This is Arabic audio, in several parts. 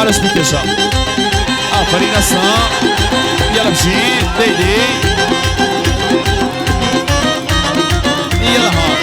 عرس بكشا آفرين أصلا يلا بشي ديدي يلا ها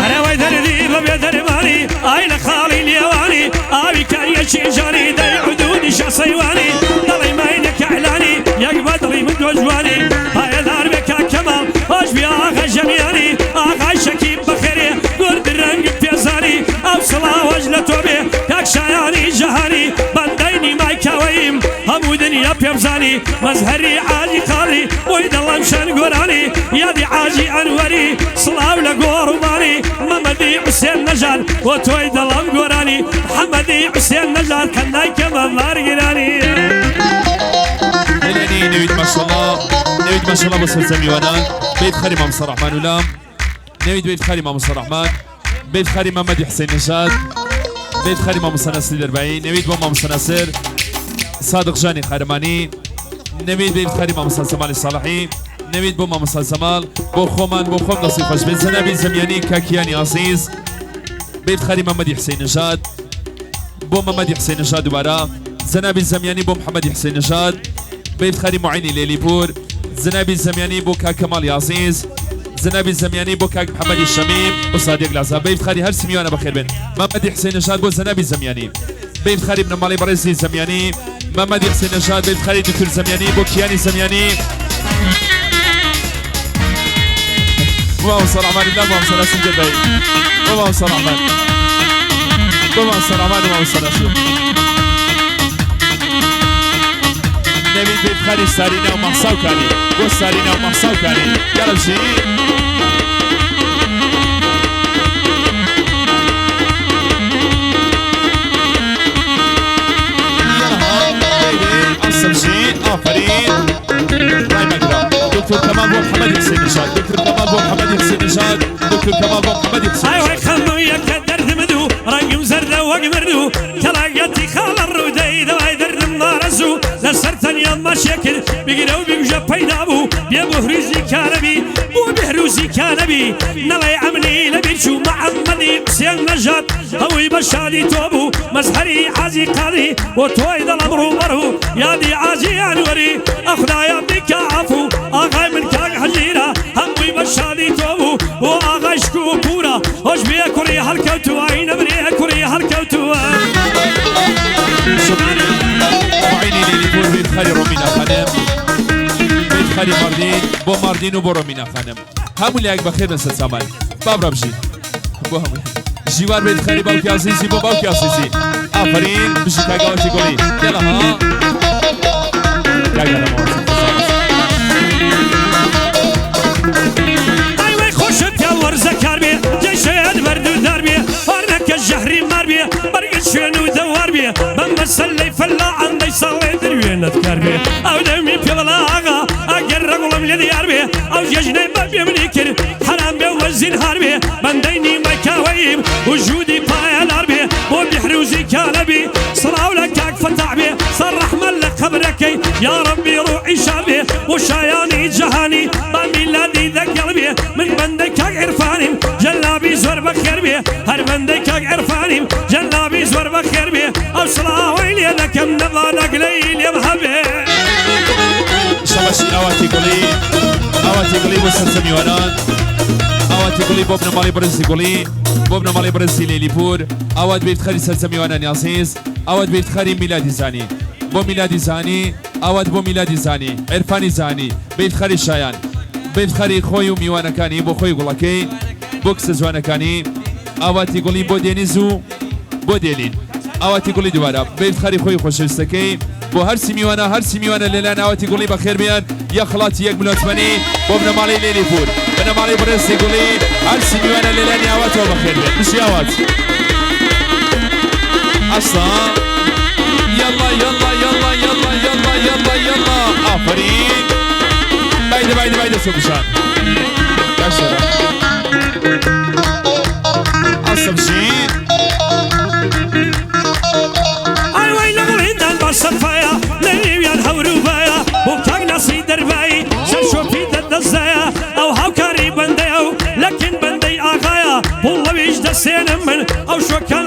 أنا ويدردي ببيدر ماني أين خالي اليواني أبي كان يشجعني دي عدودي شصيواني ضلي ما ينك إعلاني يقبضلي من وجواني هاي دار بك كمال واش بيا آخا جمياني آخا شكيب بخيري قرد الرنق بيزاني أوصلا وجلة توبي كاك شاياني جهاني بنديني ماي كاويم همو دنيا بيبزاني مزهري عاجي خالي ويد الله مشان قراني يدي عاجي أنوري صلاة لقورباني محمدي حسين نجار وتويد الله مقراني محمدي حسين نجار كناي كمان مارقراني هلاني نويد ما شاء الله نويد ما شاء الله بصر زميوانا بيت خالي مام مصر الرحمن ولام نويد بيت خالي مام مصر الرحمن بيت خالي محمد حسين نجار بيت خالي مام مصر ناصر الرباعي نويد بو مام مصر ناصر صادق جاني خارماني نويد بيت خالي مام مصر زمال الصالحي نويد بو مام مصر زمال بو خومان بو خوم نصيب خوش بن زنابي زمياني كاكياني عزيز بيت خالي محمد حسين نجاد بو محمد حسين نجاد دوباره زنابي زمياني بو محمد حسين نجاد بيت خالي معيني ليليبور زنابي الزمياني بو كاك كمال عزيز زنابي الزمياني بو كاك محمد الشميم وصادق العزاب بيت خالي هر سميوانا بخير بن محمد حسين نجاد بو زنابي الزمياني بيت خالي بن مالي برزي الزمياني محمد حسين نجاد بيت خالي دكتور الزمياني بو كياني الزمياني اللهم صل على محمد اللهم صل على سيدنا النبي اللهم صل على محمد اللهم صل على محمد اللهم صل على سيدنا نبي بيت خالي سارينا ومحصاو كاني وسارينا ومحصاو كاني يلا بشي آفرين راي مقرا دكتور كمال بو محمد حسين نشاد دكتور كمال بو محمد حسين نشاد دكتور كمال بو محمد حسين ايوا خلو يك درد مدو رنق مزرده وقمردو تلاقيتي خال الرودي دواي درد مارزو لسرتن يما شكل بيقلو بيجا بينابو بيا بهروزي كانبي بو بهروزي كانبي نلاي عملي لبيشو محمد حسين نشاد هوي بشادي توبو مزهري عازي قاضي وتويد الامر مرهو يا دي عازي انوري اخنا يا بك عفو اغاي من كاك حجيره همي بشادي توبو واغاي شكو كورا وش بيكوري هالكوتو عين بري كوري هالكوتو معيني ليليبور بيت خالي رومينا خانم بيت خالي ماردين بو ماردين وبو رومينا خانم همو اللي هيك بخير نسل سامان باب رمشي بو همو جيوار بيت خالي باوكي عزيزي بو باوكي عزيزي آفرين بشي كاقاو تقولي يلا ها كاقا ايوه خوشت يا ورزكار بي جيشين بردو دار بي فارنك الجهري مار بي برقد شنو دوار بي بمسلي فلا عندي صلي دروين اذكار بي او دمي في بلاغا اقرب من الديار بي او ججني بابي منيكر حرام بي والزنهار بي بنديني مكاويب وجودي بايلار بي وبيحروزي كالبي صراو لك فتح بي صرح ملك خبرك يا ربي روحي شابي وشاياني جهاني بميلادي ذا قلبي من بندك عرفاني جلابي زور بخير بي هر بندك عرفاني جلابي زور بخير بي او صلاة ويلي لك منظر قليل يا محبي شباشي اواتي قولي وسلسمي ونان اواتي قولي بوبنا مالي برزي قولي بوبنا مالي برزي ليليبور اوات بيت خالي سلسمي ونان يا عزيز اوات بيت خالي ميلادي زاني بو ميلادي زاني اوات بو ميلادي زاني عرفاني زاني بيت خالي شايان بيت خالي خوي وميوانا كاني بو خوي قولكي بوكس زوانا كاني اواتي قولي بو دينيزو بو ديلين اواتي قولي دوارا بيت خالي خوي خوشستكي بو هر سيميوانا ليلانا اواتي قولي بخير بيان يا خلاتي يك ملوتمني بوبنا مالي ليليبور بنا مالي برنسي قولي هر سيميوانا ليلاني اواتي بخير بيان مش يا اوات اصلا يلا يلا يلا يلا يلا يلا يلا آفرين بايدة سوبشان يا شباب أصلا شيء اي وين نغلين البصفايا ليلي ويان هوروبايا وكاك نصي درباي سنشوفي ضد الزايا او هاو كاري بنديو لكن بندي اغايا والله بيجد السين من او شوكا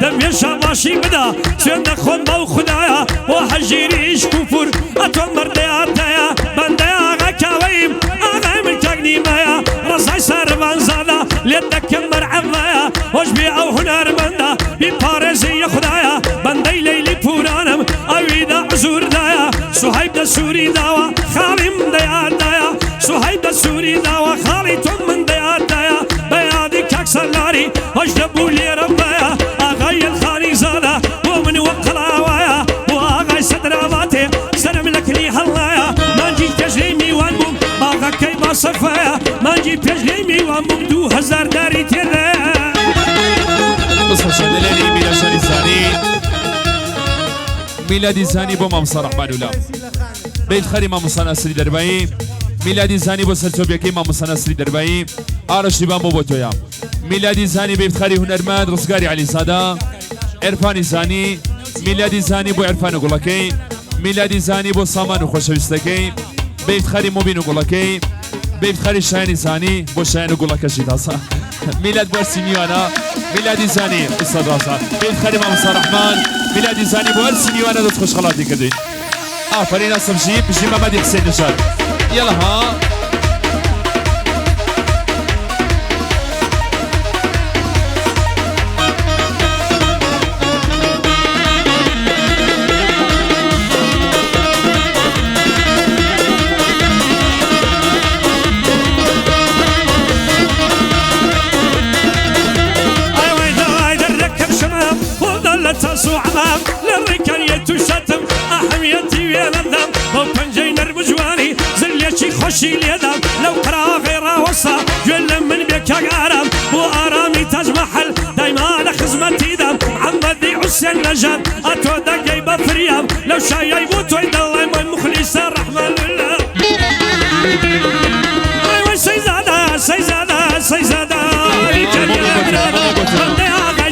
لم يشاباشي بدا سيدنا خون باو خدايا وحجيريش كفر أتومر دياتايا بندايا غاكاويم أغاي من تاقني مايا رزاي ساربان زادا ليدك مرعبايا وجبي أو هنر مندا ببارزي خدايا بنداي ليلي بورانم أويدا عزور دايا سهيب دا سوري داوا خالي من دياتايا سهيب دا سوري داوا خالي توم من دياتايا بيادي كاك سلاري وجدبو لي ربايا أغاي الخالي زادا ومن وقلاوايا وأغاي سدراباتي سلم لك لي هلايا ما نجي تجريمي وانبوم باغا كيما صفايا ما نجي تجريمي وانبوم 2000 داري تيدا قصة شدلاني ميلا شاري زاني ميلادي زاني بو مامسا رحمن الله بيت خري مامسا نسري دربائي ميلادي زاني بو سرتوبيكي مامسا نسري دربائي آرش ديبان بو بوتويا ميلادي زاني بيت خري هنرمند رزقاري علي سادا عرفاني زاني ميلادي زاني بو عرفان قولكي ميلادي زاني بو سامان وخوشويستكي بيت خري مبين قولكي بيت خري شايني زاني بو شاين قولكي شيطاسا ميلاد بو سيميوانا ميلادي زاني استاذ راسا بيت خري مامسا رحمن ميلادي زاني بو سيميوانا دو تخش خلاطي كدوين آفرين أصف جيب بجي مامدي حسين نشاد يلا ها تاسو عمام للركان يتشتم أحميتي ويا الذم وبنجين الرجواني زليتي خشي اليدم لو قرا غير وصا جل من بك عرام وأرامي تاج محل دايما على خزمتي دم عمدي حسين نجد أتو دقيبة فريام لو شاي يموت ويدلي من مخلص الرحمن لله أيوة سيزادا سيزادا سيزادا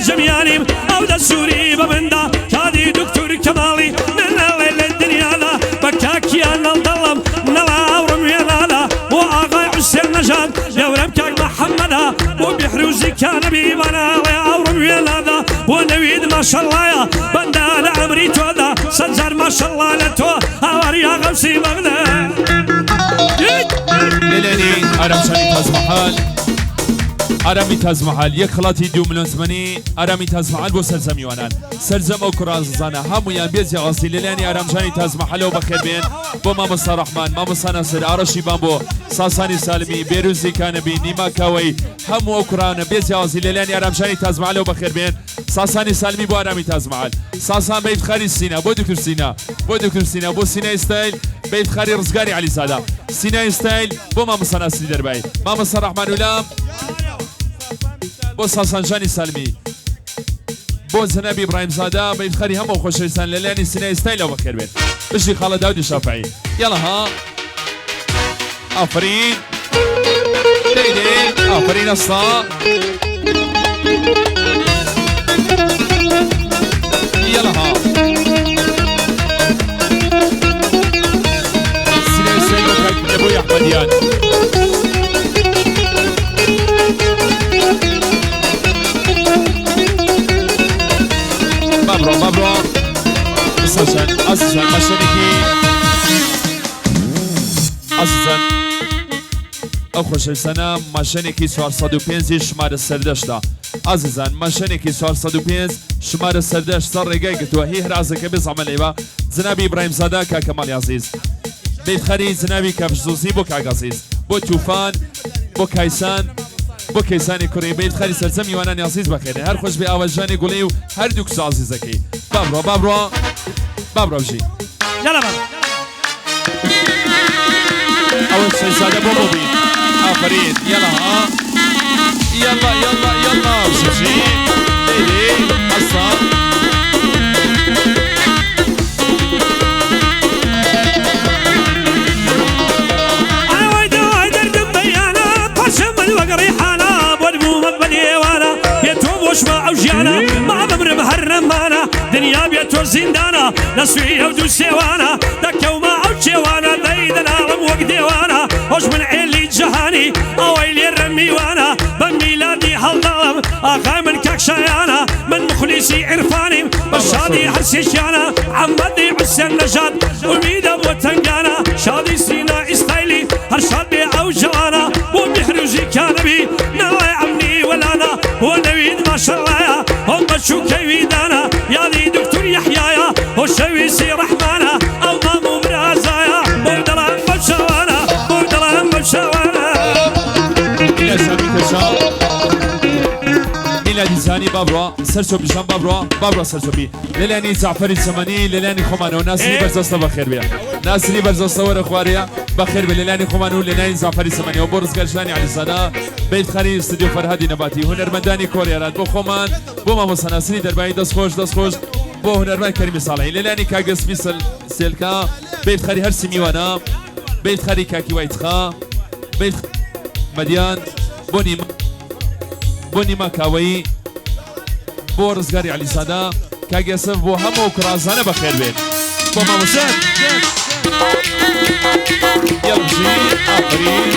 جمياني أو دا سوري بمندا كادي دكتور كمالي من الليل الدنيا لا بكاكي أنا الظلم نلا أورم ينالا وآغاي حسين نجاد يورم كاك محمدا وبيحروزي كان بيبانا ويأورم ينالا ونويد ما شاء الله يا بندا لعمري تودا سنجر ما شاء الله لتو أوريا غمسي بغدا ليلاني أرم شاني تاز محل أرامي تاز محل يك خلاطي 2 مليون زمني أرامي تاز محل بو سرزم يوانان سرزم أو كرازانا همو يان بيزي غاصي ليلاني أرام جاني تاز محل وبخير بين بو مامسا رحمن مامسا ناصر عرشي بامبو ساساني سالمي بيروزي كانبي نيما كاوي همو أو كرانا بيزي غاصي ليلاني أرام جاني تاز محل وبخير بين ساساني سالمي بو أرامي تاز محل ساسان بيت خاري سينا بو دكتور سينا بو دكتور سينا بو سينا ستايل بيت خاري رزقاري علي سادا سينا ستايل بو مامسا ناصر درباي مامسا رحمن ولام بو ساسان جاني سالمي بو زنابي ابراهيم زاده بيت خري هم وخوشويستان للاني سنه ستايل وبخير بين بشي خالد داودي الشافعي يلا ها افرين ديدي افرين الصا يلا ها سنه ستايل وبخير ابو احمديان مبرو أساساً مشانكي أساساً أو خوش سنة مشانكي سوار 105 شمار السردشتا أساساً مشانكي سوار 105 شمار السردش صار رجاي قتوه هي رازك بيزعم الإبا زنابي إبراهيم زاده كمال عزيز بيت خري زنابي كفجوزي بوك عزيز بو توفان بو كايسان بو كيساني كوري بيت خالي سرزم يواناني عزيز بخير هر خوش بي آوالجاني قوليو هر دوكس عزيزكي بابرو بجي يلا بابا أول شي زاده بو مبين آفرين يلا ها يلا بجي ايدي أصلا وشما أوجيانا ما بمر بهالرمانا دنيا بيتو زندانا نسوية ودو سيوانا دكو ما أوجيوانا ذيد العالم وقديوانا وش من عيلي جهاني أويلي الرميوانا بميلادي هالظلم أخا من كاكشايانا من مخلصي شادي هرسيشانا عمدي حسين نجاد وميد ابو تنقانا شادي سينا استايلي هرشاد بي او جوانا وبيحرجي كان بي ناوي عمني ولانا ونويد ما شاء الله يا هم شو كيدانا يا دي دكتور يحيى وشوي سي رحمانا او مامو برازايا بودلان بشوانا بودلان بشوانا إلى سامي تشا إلى ديزاني بابرا سرشو بشان بابرا سرشو بي للاني زعفر السماني للاني خمانو ناس لي برزاستا بخير بيا ناس لي برزاستا ورا خواريا بخير للاني خمانو للاني زعفر السماني وبورز قرشاني على الصدا بيت خري استوديو فرهادي نباتي هنرمنداني كوريا راد بو خمان بو ما مصناسني درباي دس خوش بو هنرمند كريم صالحي للاني كاغس مثل سلكا بيت خري هرسي ميوانا بيت خري كاكي وايتخا بيت مديان بوني ماكاوي بو رزقاري علي سادا كاجسف بو همو كرازانه بخير بين بو ما مسان يلا جي آخرين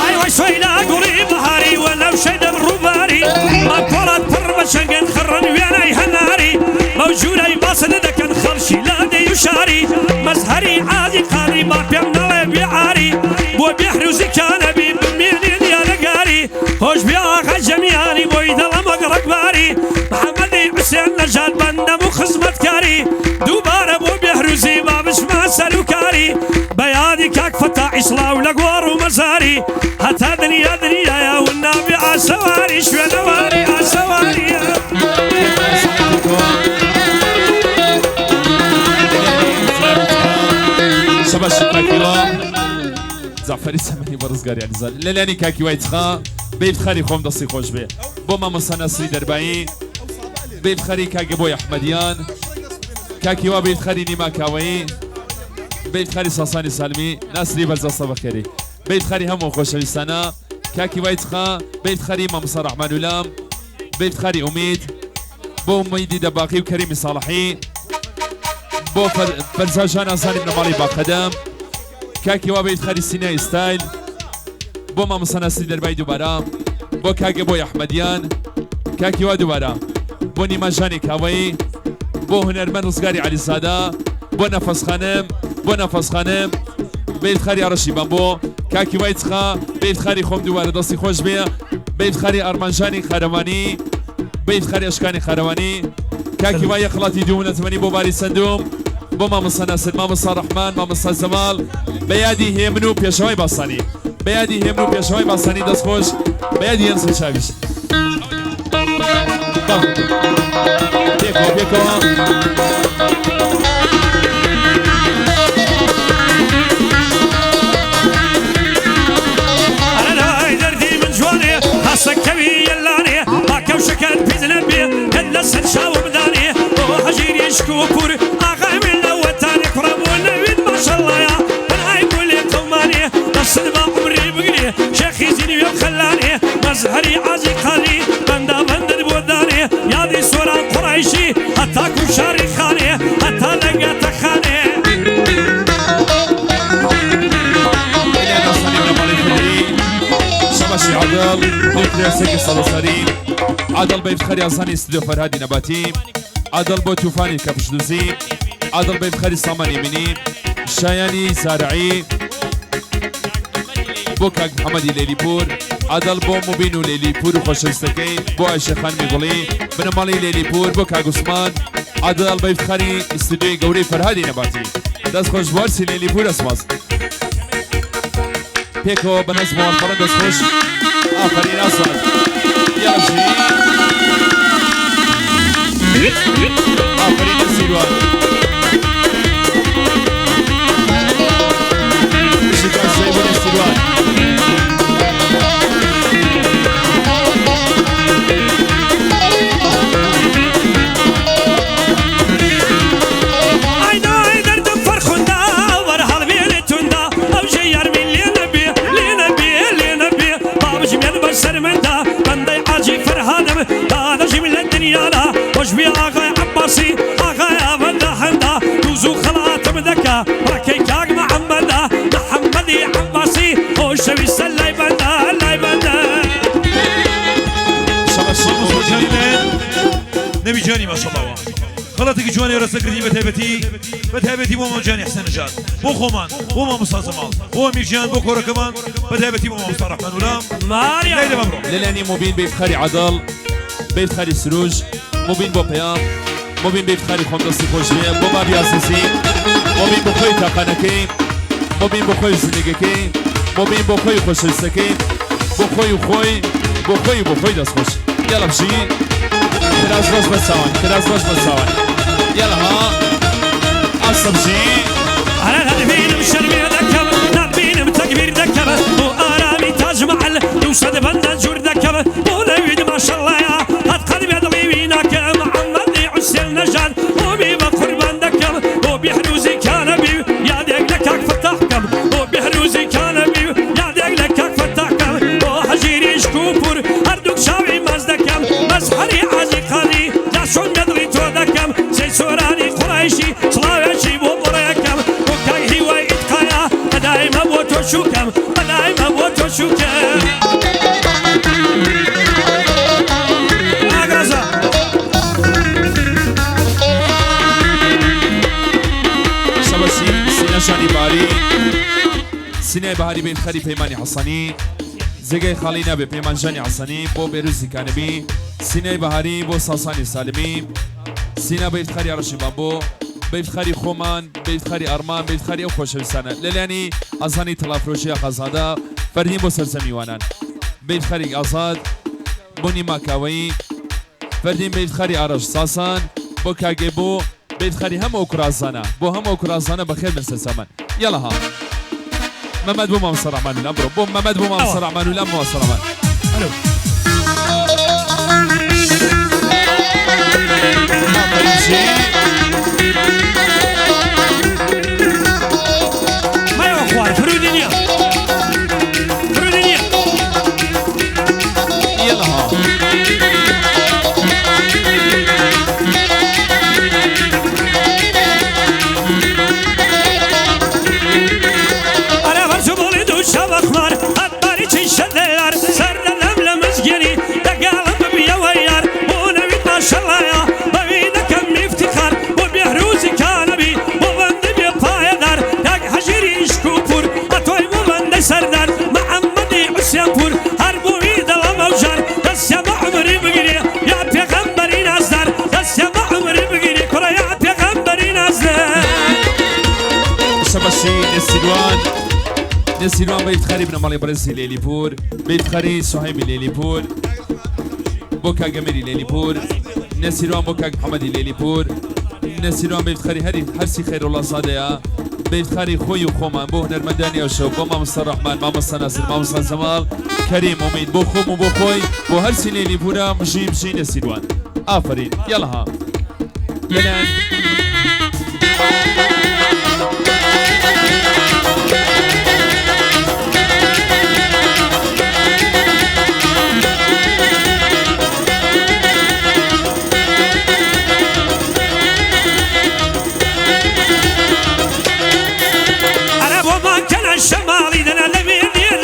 ايوه شوينا قريب بهاري ولو شيد الرباري ما كرات تربة شنقن خرن ويانا يهناري موجودة يباصد دكن خرشي لا دي يشاري مزهري عادي قاري ما بيمنا بيعاري بو بيحرزي كان بي بمينين يا لقاري خوش بياخ جمياني بو يدل مقرق باري محمدي حسين نجاد بندم خزمتكاري دوباره بو بيحرزي ما مش ما سلوكاري بيادي كاك فتاح إصلاح ولقوار ومزاري حتى دنيا يا والنبي عسواري شو نواري عسواري شباش كاكيوا زعفري سمني برزقاري على زال للاني كاكيوا يتخا بيت خاري خوم دصي خوش بيه بوما مصنع سري دربعين بيت خاري كاكي بوي أحمديان كاكيوا بيت خاري نيما كاوي بيت خاري صاصاني سالمي ناس لي برزاستا بخيري بيت خاري همو خوشويستانا كاكي وايتخا بيت خاري ممصر رحمن ولام بيت خاري أميد بو ميدي دباقي وكريم صالحي بو فرزاجان أزاني بن مالي باقدام كاكي وبيت خاري سيناي ستايل بو ممصر ناسي درباي دوبارا بو كاكي بو أحمديان كاكي ودوبارا بو نيماجاني كاوي بو هنرمن رزقاري علي سادا بو نفس خانم بيت خاري عرشي بامبو كاكي وايتخا بيت خاري خوم دوباره دستي خوش بيه بيت خاري ارمنجاني خارواني بيت خاري اشكاني خارواني كاكي واي خلاطي دومنا تمني بو باري سندوم بو ما مصناسل ما مصا رحمن ما مصا زمال بيادي همنو بيشوي باصاني بيادي همنو بيشوي باصاني دست خوش بيادي ينسل شاويش بيكو سكبي يلاني ما كوشكت بيزن بي هلا سنشاو مداني وحجير يشكو كور اغا من لوتاني كرم ونويد ما شاء الله يا انا يقول لي قماني قصد ما عمري بقري شيخي زيني خلاني مزهري عازي خالي بندا بندر بوداني يا دي سوران قريشي حتى كوشاري خاني حتى لقيت خاني شباشي عدل بوتري سكي صلصاري عدل بيت خري أزاني استوديو فرهادي نباتي عدل بو توفاني كبش دوزي عدل بيت خري صاماني مني شاياني زارعي بو كاك محمدي ليلي بور عدل بو مبينو ليلي بور وخوشستكي بو عيشة خان ميغولي من مالي ليلي بور بو كاك عثمان عدل بيت خري استوديو قوري فرهادي نباتي دست خوش بارسي ليلي بور اسماس بيكو بنظمه الفرد دست خوش آخرين أصلا يلا جي آخرين السيروان شكرا سيبون السيروان وشبي آغاي عباسي آغاي أبدا حمدا دوزو خلاتم ذكا ركي كاق محمدا محمدي عباسي وشوي سلاي بندا لاي بندا نبي جاني ما شاء الله خلطك جواني رسكرتي بتهبتي بو جاني حسين نجار بو خومان بو ما مصطفى زمال بو ميرجان بو كورة كمان بتهبتي بو مصطفى رحمن ولام ماريا ليلى مبروك للاني مبين بيت خاري عدل بيت خاري سروج مبين بو بيام مبين بيت خاري خمدسي خوشبيه بو بابي اساسي مبين بو خوي تاقانكي مبين بو خوي زنيگكي مبين بو خوي خوشلسكي بو خوي دست خوش يلا بشي كراس باش بساوان يلا ها عصب شي على الهدفين مشرمي ذكب نبين بتكبير ذكب وآرامي تاج محل يوسد بنا جور ذكب ولويد ما شاء الله يا هاد قلبي ضلي بينك محمد حسين نجاد وبيبا قربان ذكب وبيحروزي كان بي يا ديك لك فتح كم وبيحروزي كان بي يا ديك لك فتح كم وحجيري شكوفر هردوك شاوي مزدكم مسحري عزي قادي داشون مدري تو ذكم سي سوراني قريشي صلاوي بوريكم وكاي هواي اتقايا دايما بوتوشوكم دايما بوتوشوكم اغرزا شبسي سينا شاني باري سينا بهاري بين خري بيماني حسني زگای خالی نبی پیمان جانی حسنی بو بیروزی کانبی سینه بهاری بو ساسانی سالمی سینه بیت خری عرشی بابو بیت خری خومان بیت خری ارمان بیت خری او خوشویسانه لیلانی ازانی تلافروشی خزاده فردین بو سرزمیوانان بیت خری آزاد بونی ماکاوی فردین بیت خری عرش ساسان بو کاگی بو بیت خری هم اوکرازانه بو هم اوکرازانه بخیر من سلسمان یلا ها محمد بو مام صرحمان ولا برو بو محمد بو مام صرحمان ولا مو صرحمان الو ما يا اخوان فرودينيا يلا ها شبخمار أطاري تشديار سر الأمل مزجري تقالب بيا ويار ونبيت ما شاء الله يا بويدك كم افتخار وبيهروزي كانبي وبند بيطايدار تاق حجري شكوفور أطوي وبند سردار محمدي عسيانفور هربو إيد الموجار دس يا عمري بقري يا بيغمبري نازدار دس يا عمري بقري كرة يا بيغمبري نازدار شبشي السلوان نسيروان بيت خاري بن مالي برزي ليليبور بيت خاري صهيب ليليبور بوكا جميري ليليبور نسيروان بوكا محمد ليليبور نسيروان بيت خاري هرسي خير الله صادقه بيت خاري خوي وخومان بو هنرمنداني وشو بو مام الرحمن مام ناصر مام زمال كريم اميد بو خوم وبو خوي بو هرسي ليليبورا مشي نسيروان آفرين يلا ها لنان الشمالي دنا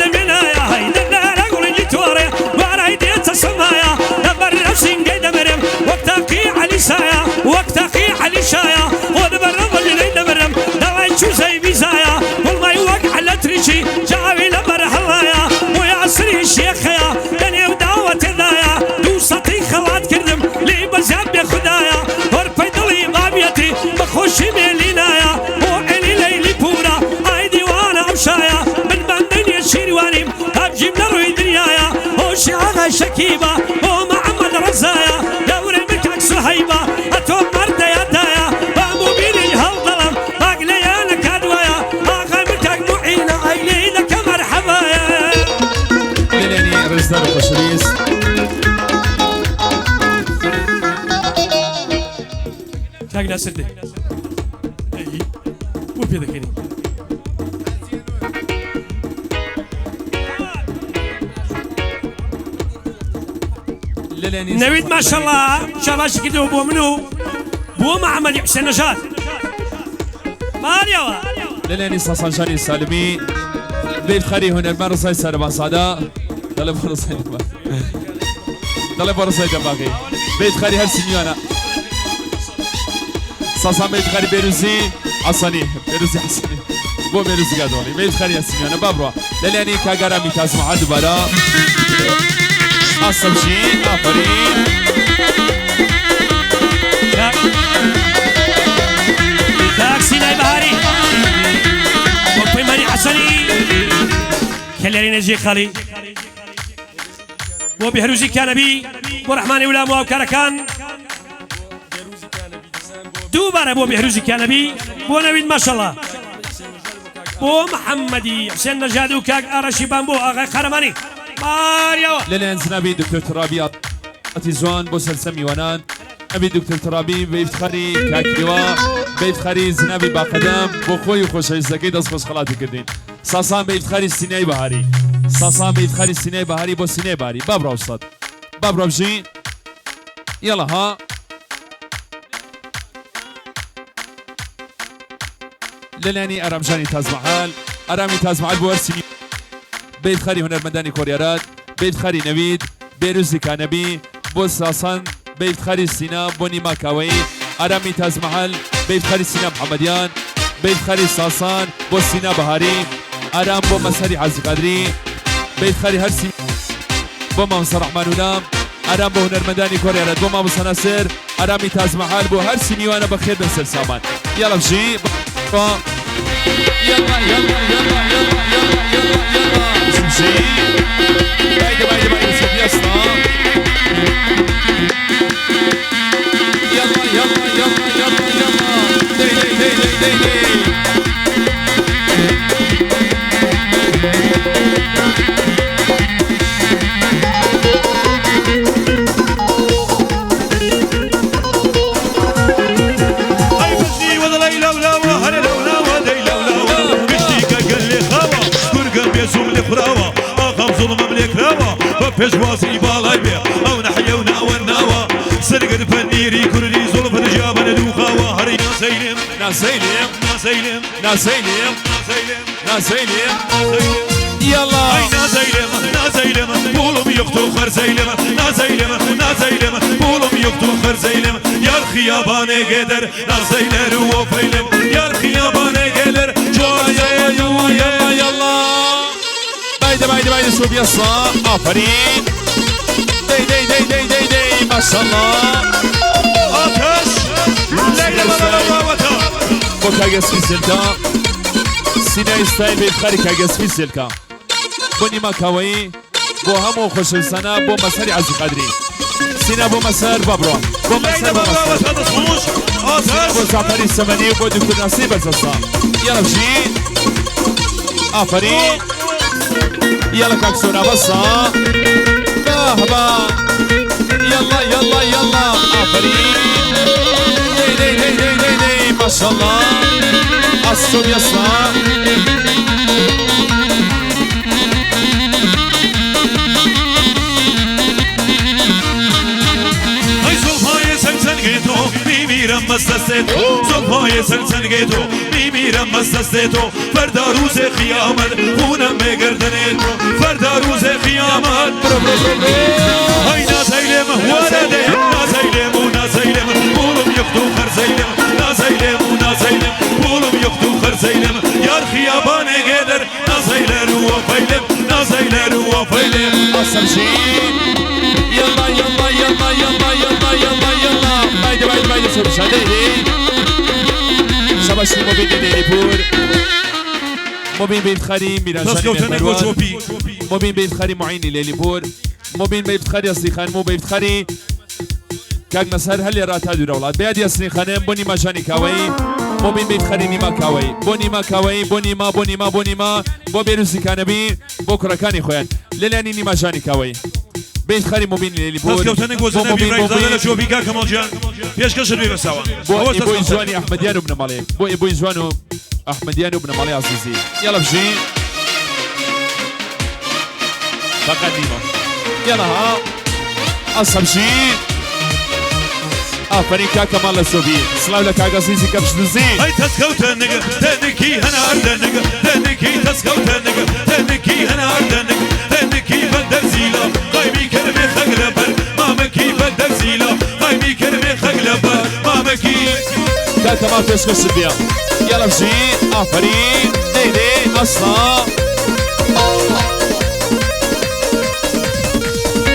لمنا يا هاي دنا رجل جتوري وانا يديت السمايا دبر نفسي دمرم وقتقي علي سايا وقتقي علي شايا ودبر رجل دمرم دواي شو زي بيزايا كل ما يوقع على تريشي جاوي لبر حلايا ويا سري الشيخ يا دنيا ودعوة ذايا دوستي خلات كردم لي بزاب يا خدايا وربي دلي بابيتي بخوشي ميلينايا وعلي ليلي بورا ايدي وانا امشايا من بندني الشيرواني ابجي من روي دنيايا وشي اغا شكيبه ومحمد رزايا دوري مكاك صهيبه اتوب مرد يا دايا بامو بيني هالظلم باقلي انا كادوايا اغا مكاك معينه ايلي لك مرحبا يا ليلاني رزدار وخشريس تاقنا سردي اي مو بيدكني نويد ما شاء الله شاباش كده بو منو بو محمد حسين نجاد ماريوا للاني صاصنجاني سالمي بيت خري هنا المرسى سربا صادا طلب فرصه طلب فرصه باقي بيت خري هرسنيانا ساسان بيت خاري بيروزي حسني بيروزي حسني بو بيروزي قادولي بيت خاري ياسميانا بابروا للياني كاغارا ميتاز معاد برا السمشي آفرين تاكسي ناي بهاري وطي ماني حسني كلاري نجي خالي بو بهروزي كانبي بو رحماني ولا مو كاركان دوباره بو بهروزي كانبي بو نويد ما شاء الله بو محمدي حسين نجاد وكاك ارشي بامبو اغا قرماني ماريو للين زنابي دكتور ترابي اتيزوان بو سلسمي ونان ابي دكتور ترابي بيفتخري كاكيوا بيفتخري زنابي باقدم بو خوي وخوش زكي دس خوش خلاتي كردين ساسان بيفتخري سيناي بهاري ساسان بيفتخري سيناي بهاري بو سيناي بهاري بابرا استاذ بابرا بجي يلا ها للاني ارمجاني تازمحال ارامي تازمحال بو ارسيني بيفتخري هنرمنداني كوريارات بيفتخري نويد بيروزي كانبي بو ساسان بيفتخري سينا بوني ماكاوي ارامي تازمحل بيفتخري سينا محمديان بيفتخري ساسان بو سينا بهاري ارام بو مساري عزي قادري بيفتخري هرسي بو منصر رحمن ولام ارام بو هنرمنداني كوريارات بو ماموسا ناصر ارامي تازمحل بو هرسي نيوانا بخير بن سلسامان يلا بجي يلا يلا يلا يلا يلا يلا يلا بجي بايدة سيدي يسطا يلا يلا يلا يلا يلا دي دي دي دي دي اي بزني ولا ليلى ولا هلا لولا ودي لولا بشتيك قال لي خاوه كرقم يزوم لي فراوه اخاف ظلم ملك راوه بفجواسي بالاي بيه او نحيونا والناوه سرق الفنيري كرلي ظلم رجابنا دوخاوه هري ناسيلم ناسيلم ناسيلم ناسيلم ناسيلم ناسيلم يلا اي نازيلم بولم يقتل خرزيلم نازيلم بولم يقتل خرزيلم يا الخيابان قدر نازيلر وفيلم يا الخيابان قدر يلا يلا يلا يلا بايدة سوب يسا آفرين دي دي دي دي دي دي ما شاء الله آتش ليلة وطا بو كاغس في سلكا سينا ستايل بيبخاري كاغس في سلكا بوني ما كاوي بو همو خوش السنة بو مساري عزي قدري سينا بو مسار بابرو بو مسار بو مسار بو زعفري السمني بو دكتور نصيب الزصا يلا بجي آفرين يلا كاكسونا بصا باهبا يلا يلا يلا آفرين دي دي دي دي دي دي ما شاء الله الصوب يسا میمیرم مست از تو صبحای سلسل تو میمیرم مست از تو فردا روز قیامت خونم به گردن تو فردا روز قیامت های نازیلم ورده نازیلم بولم یختو خرزیلم نازیلم بولم یختو خرزیلم یار خیابان قدر نازیلر و فیلم اصل شي يلا يلا يلا يلا يلا يلا يلا بايدة سوب شادي شباشي مبين ديني بور مبين بيت خاري ميرانشاني مروان مبين بيت خاري معيني ليلي بور مبين بيت خاري أصلي خان مو بيت خاري كاك مسار هل يرات هادو رولاد بيادي أصلي خانم بوني ما جاني كاوي مبين بيت خاري نيما كاوي بوني ما كاوي بوني ما بو بيروزي كانبي بو كراكاني خوان للاني نيما جاني كاوي بيت خاري مبين ليلي بور تسكوتني جوزنا بيبرايز هذا شو بيكا كمال جان بيش كسر بيبساوان بو إبوي جواني أحمديان وابن مالي بو إبوي جوانو أحمديان وابن مالي عزيزي يلا بجي فقط نيما يلا ها أصب جي آفرين كاكا مالا سوبي سلاو لك عزيزي كبش دزي هاي تسكوتني تنكي هنا أردنك تنكي تسكوتني تنكي هنا أردنك تنكي بدر زيلا قايمي كلمة خغلبر مامكي بدر زيلا قايمي كلمة خغلبر مامكي تمام تشخص بيها يلا بجي آفرين ديدي أصلا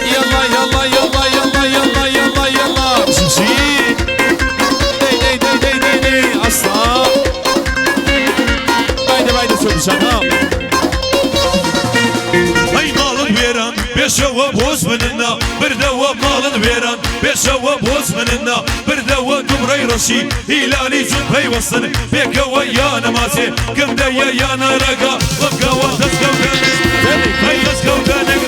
يلا يلا يلا يلا يلا يلا يلا بجي ديدي ديدي ديدي أصلا بايدة بايدة سوي بجانا هاي مالن ويران بيشوا بوز مننا بردوا مالن ويران بيشوا بوز مننا بردوا دمري رشي هلالي جنبي وصل بيك ويا نمازي كم دايا يا نرقا وبقى وتسكو هاي تسكو تنق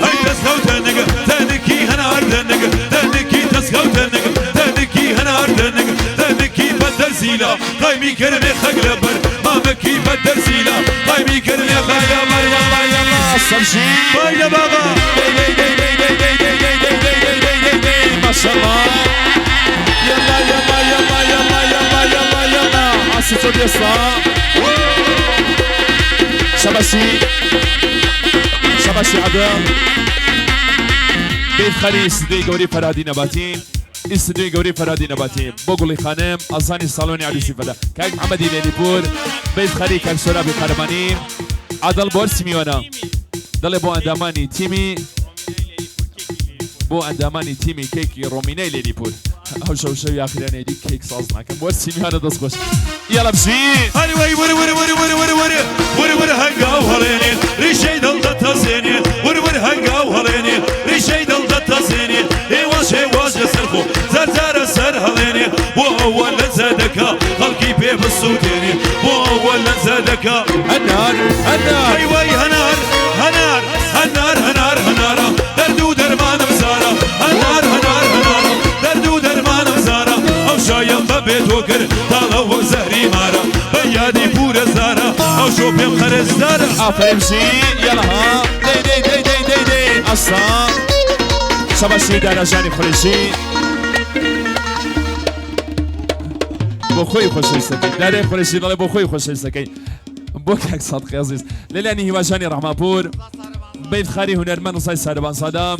هاي تسكو تنق تنكي هنا أردنق تنكي تسكو تنق تنكي هنا أردنق تنكي بدر زيلا قايمي كرمي خقلبر ما مكي بدر زيلا قايمي كرمي خقلبر يلا يلا السمشي بايدة بابا ما شاء الله يلا يلا يلا يلا يلا يلا يلا عسيتو ديسا شباشي شباشي عدم بيت خلي استدوي قوري فرادي نباتين استدوي قوري فرادي نباتين بوغلي خانم أزاني صالوني علي سيفدا كاك محمدي ليليبور بيت خلي كاك سورابي خرماني عدل بورسي ميوانا دل بو انداماني تيمي بو انداماني تيمي كيكي روميني ليليبور او شو يا اخي انا دي كيك صازنا كم بورسي ميوانا دسخوش يلا بشي هاي وي وري وري وري وري وري وري وري وري هنقا وهليني ريشي دل تتزيني وري وري هنقا وهليني ريشي دل تتزيني ايواش ايواش سرخو زرزار سر هليني وهو لزادك خلقي بيب السوديني وهو لزادك النار النار هاي وي هنار هنار هنار هنار هنار دردو درمان مزارة هنار هنار هنار دردو درمان مزارة او شايم ببيت وكر طالو زهري مارا بيادي بورا زارة او شو بيم خرز زارة آفرین بشی یلا ها دی دی دی دی دی دی اصلا شباشی در جانی خورشی بو خوی خوشی سکی در خورشی داره بو خوی خوشی سکی بو که صدقی عزیز لیلانی هیوا جانی رحمه پور بیت خاری هنرمند و سای سربان صدام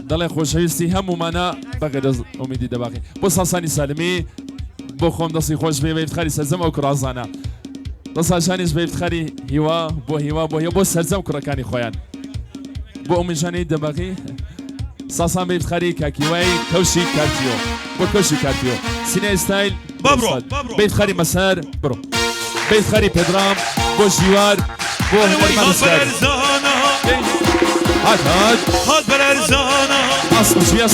دل خوشویستی همو منا بغیر از امیدی دباقی بو ساسانی سالمی بو خوم دستی خوش بیت خاری سزم او کرازانه دستا جانیش بیت خاری هیوا بو سرزم کرکانی خویان بو امیجانی دباقی ساسان بیت خاری کاکیوی کوشی کارتیو بو کوشی کارتیو سینه استایل بابرو بیت خاری مسار برو بیت خاری پدرام بو جیوار بو هنرمند استایل هات هات هات برارزانا اصلا شوية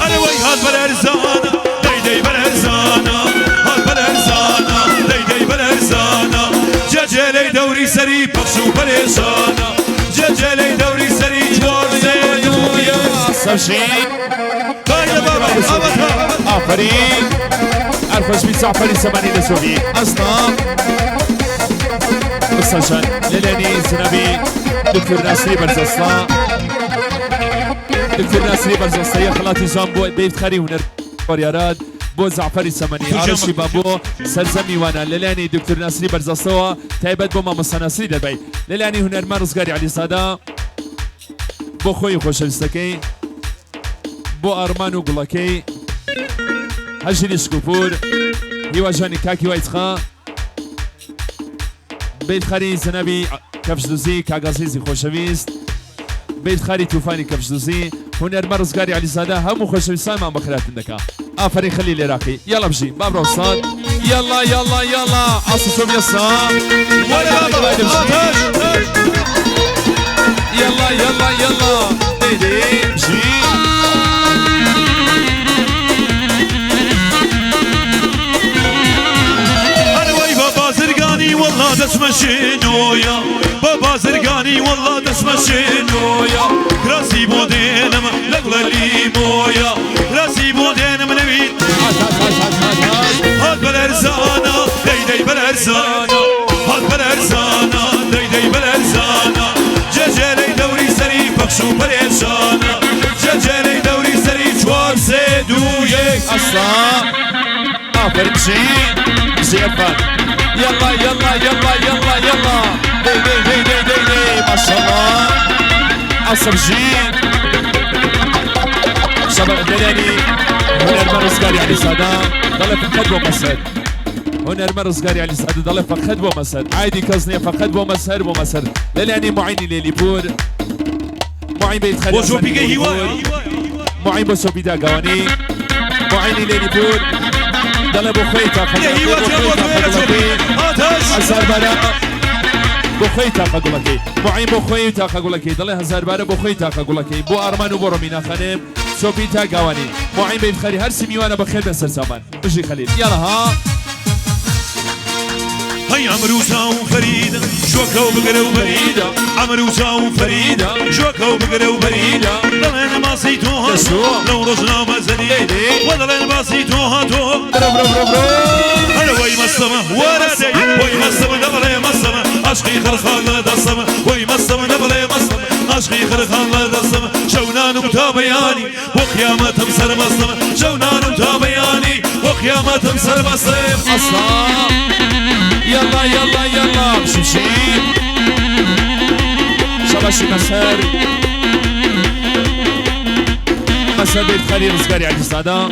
انا وي هات برارزانا دي دي برارزانا هات برارزانا دي دي برارزانا جاجلي دوري سري بخشو بريشانا جاجلي دوري سري جوار زيدويا سوشي بايا بابا ابطا آفرين الخوش بيت زعفري سماني لسوفي اصلا مستشان ليلاني زنبي دكتور ناصري برزستا دكتور ناصري برزستا يا خلاتي جامبو بيت خاري هنر بريارات بو زعفري سماني عرشي بابو سرزمي وانا ليلاني دكتور ناصري برزستا تايبت بو ماما ناصري دبي ليلاني هنرمان رزقاري علي صادا بو خوي خوشويستكي بو ارمانو قلاكي هجري شكوفور هيوا جاني كاكي وايتخا بيت خاري زنبي كفش دوزي كاغازيزي خوشويست بيت خاري توفاني كفش دوزي هنرمان رزقاري علي صادا همو خوشويستان ما بخيرات عندك آفرين خليل العراقي يلا بجي بابرا وصاد يلا يلا يلا عصصهم يسا يلا يلا يلا ديدي بجي والله دسمشينويا بابا زرقاني والله دسمشينويا راسي بودينم لقل ليمويا راسي بودينم نبيت هات بالارزانا دي دي بالارزانا هات بالارزانا دي دي بالارزانا جاجلي دوري سري بخشو بريشانا جاجلي دوري سري جوار زيدويا اصلا بجي زيفان يلا يلا يلا يلا يلا دي دي دي دي دي دي ما شاء الله عصر جي شباب دلاني هنرمان رزقاري علي صدام ضل في القدوة مسد هنرمە ڕزگاری علی سعد دەڵێ فقط بۆ مەسەر عایدی کەس نییە فقط بۆ مەسەر بۆ مەسەر لەلایەنی معینی لێلی پور معین بێت خەریک بۆ شۆپیگە هیوایە معین بۆ شۆپی داگەوانی معینی لێلی پور دەڵێ بۆ خۆی هەزاربارە بۆ خۆی تاقە گوڵەکەی معین بۆ خۆی تاقە گوڵەکەی دەڵێ هەزاربارە بۆ خۆی تاقە گوڵەکەی بۆ ئارمان و بۆ ڕۆمینا خەنێم شۆپی تاگاوانی معین بێت خەری هەرسی میوانە بەخێر بە سەرچاوان بژی خەلیل یاڵە ها هەی ئەمروسا و فەریدە شۆکە و بگرە و بەریدە ئەمروسا و فەریدە شۆکە و بگرە و بەریدە دەڵێن باسی تۆ هاتۆ لەو ڕۆژنامە زەنی وە دەڵێن باسی تۆ هاتۆ هەرە وەی مەستەمە وەرە دەی وەی مەستەمە دەبڵێ مەستەمە عەشقی خەرخان لە دەستەمە وەی مەستەمە دەبڵێ مەستەمە عەشقی خەرخان لە دەستەمە شەونانم تا بەیانی بۆ قیامەتم سەربەستەمە شەونانم تا بەیانی بۆ قیامەتم سەربەستەم يلا يلا يلا بشمشي شباشي مسار مسار بيت خالي رزقاري عدي سعدا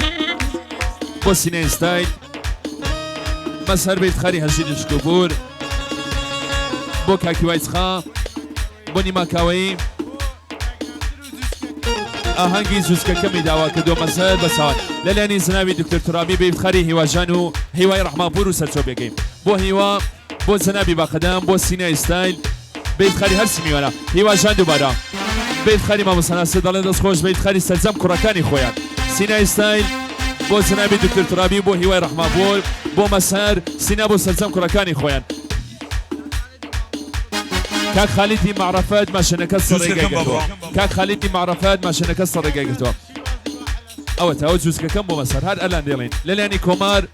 بو سيني ستايل مسار بيت خالي هجيل الشكوبور بو كاكي وايتخا بو نيما كاوي آهنگی زوزکە کەمی داوا کردو مەسەر بەسان لەلایەنی زناوی دکتۆر تورابی بێفتخەری هیواژان و هیوای ڕەحمانپور و سەرچۆ بێگەین بۆ هیوا بۆ زەنابی باقەدەم بۆ سینای ستایل بێفتخەری هەرسی میوانە هیواژان دووبارە بێفتخەری مامۆساناسە دەڵێن دەستخۆش بێفتخەری سەرجەم کوڕەکانی خۆیان سینای ستایل بۆ زناوی دکتۆر تورابی بۆ هیوای ڕەحمانپور بۆ مەسەر سینا بۆ سەرجەم کوڕەکانی خۆیان كاك خالدي معرفات ما شنكت صريقة كاك خالدي معرفات ما شنكت صريقة قلتوا أو توجز كم بمسار هاد الان ديلين للاني كومار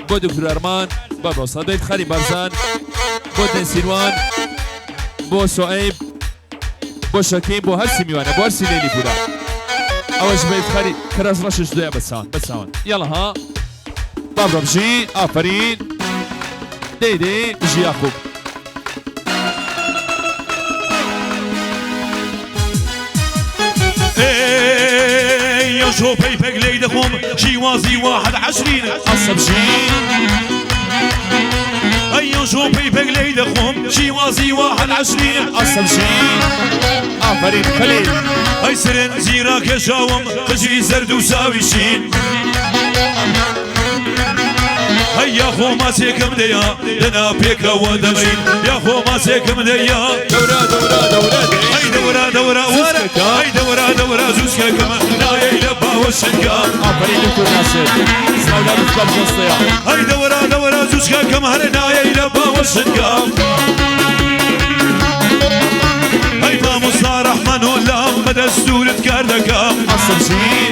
بو دكتور أرمان بابا صديق خالي برزان بو دين سينوان بو سعيب بو شكيم بو هرسي ميوانا بو هرسي ليلي بودا أوش بيت خالي كراز رشش دويا بساون يلا ها بابا بجي آفرين دي بجي ياخوب يا شو بيبك ليدهم شيوازي 21 عصب شي يا شو بيبك ليدهم شيوازي 21 عصب شي آفرين خليل اي سرن زيراك يا شاوم خجي زرد وساوي شين هيا خو ما سيكم ديا لنا بيك ودمين يا خو ما سيكم ديا دورا هاي دورا ورا هاي دورا زوسكا كما لا يلبا والشنكا آفرين دكتور ناصر سنولا بتبال جنصيا هاي دورا زوسكا كما لا يلبا والشنكا هاي ما مصطفى رحمن ولا مدى السورة كاردكا عصب شي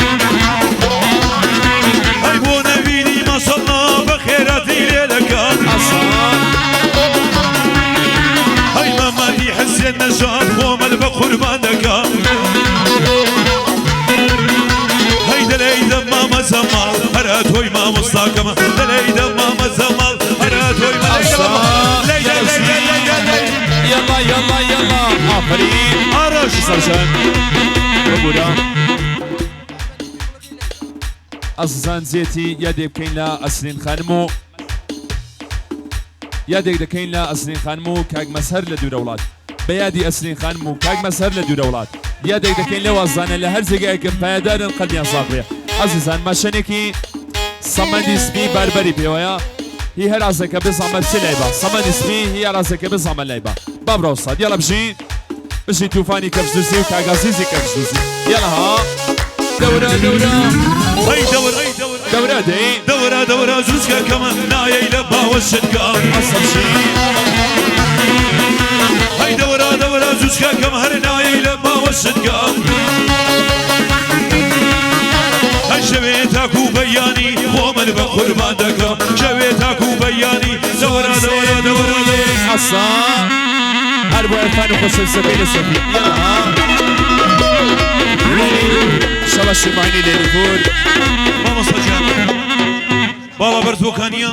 هاي بو نبيني ما شاء الله بخيراتي ليلك هاي ماما دي حسين نجاة قوم البخور باندكا هاي دليدا ماما زمال هرات هوي ما مستاكما دليدا ماما زمال هرات هوي ما يلا آفرين عرش سرشان ببودا ئەزان زێتی یادێک بکەین لە ئەسرین خانم و یادێک دەکەین لە ئەسرین خانم و کاک مەسهەر لە دوورە وڵات بە یادی ئەسرین خانم و کاک مەسهەر لە دوورە وڵات یادێک دەکەین لە وازانە لە هەر جێگایەکە پایدارن قەڵیان ساغ بێ ئەزیزان ماشەنێکی سەمەندی سپی باربەری پێوەیە هی هەر ئازەکە بزانمە چ لایبە سەمەندی سپی هی هەر ئازەکە بزانمە لایبە با بڕۆ سەد یاڵە بژین بژین تووفانی کەفزوزی و کاگازیزی کەفزوزی یاڵە ها دورا هاي دورا زوزكا كما لا يلبا والشنكا عصب شي هاي دورا زوزكا كما لا يلبا والشنكا هاي شويتاكو بياني ومن بقربان دكا شويتاكو بياني دورا حصان هربو عرفان وخص السبيل السبيل شباشي معيني ليلفور ماما صجان بابا برتوكانيا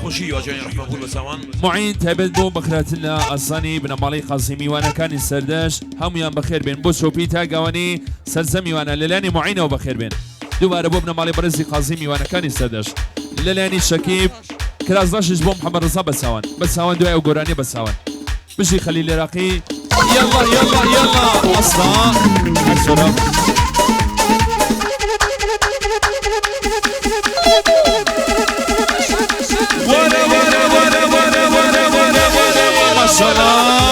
خوشي واجاني رحمه الله بساوان معين تابد بو بكراتنا الصاني بن مالي قاسمي وانا كان السرداش هم يان بخير بين بو شوبيتا قواني سرزمي وانا للاني معينه وبخير بين دوباره بو ابن مالي برزي قاسمي وانا كان السرداش للاني شكيب كراز راشش بو محمد رضا بساوان دواء وقراني بساوان بجي خليل العراقي يلا يلا يلا اصلا الشرف ما شاء الله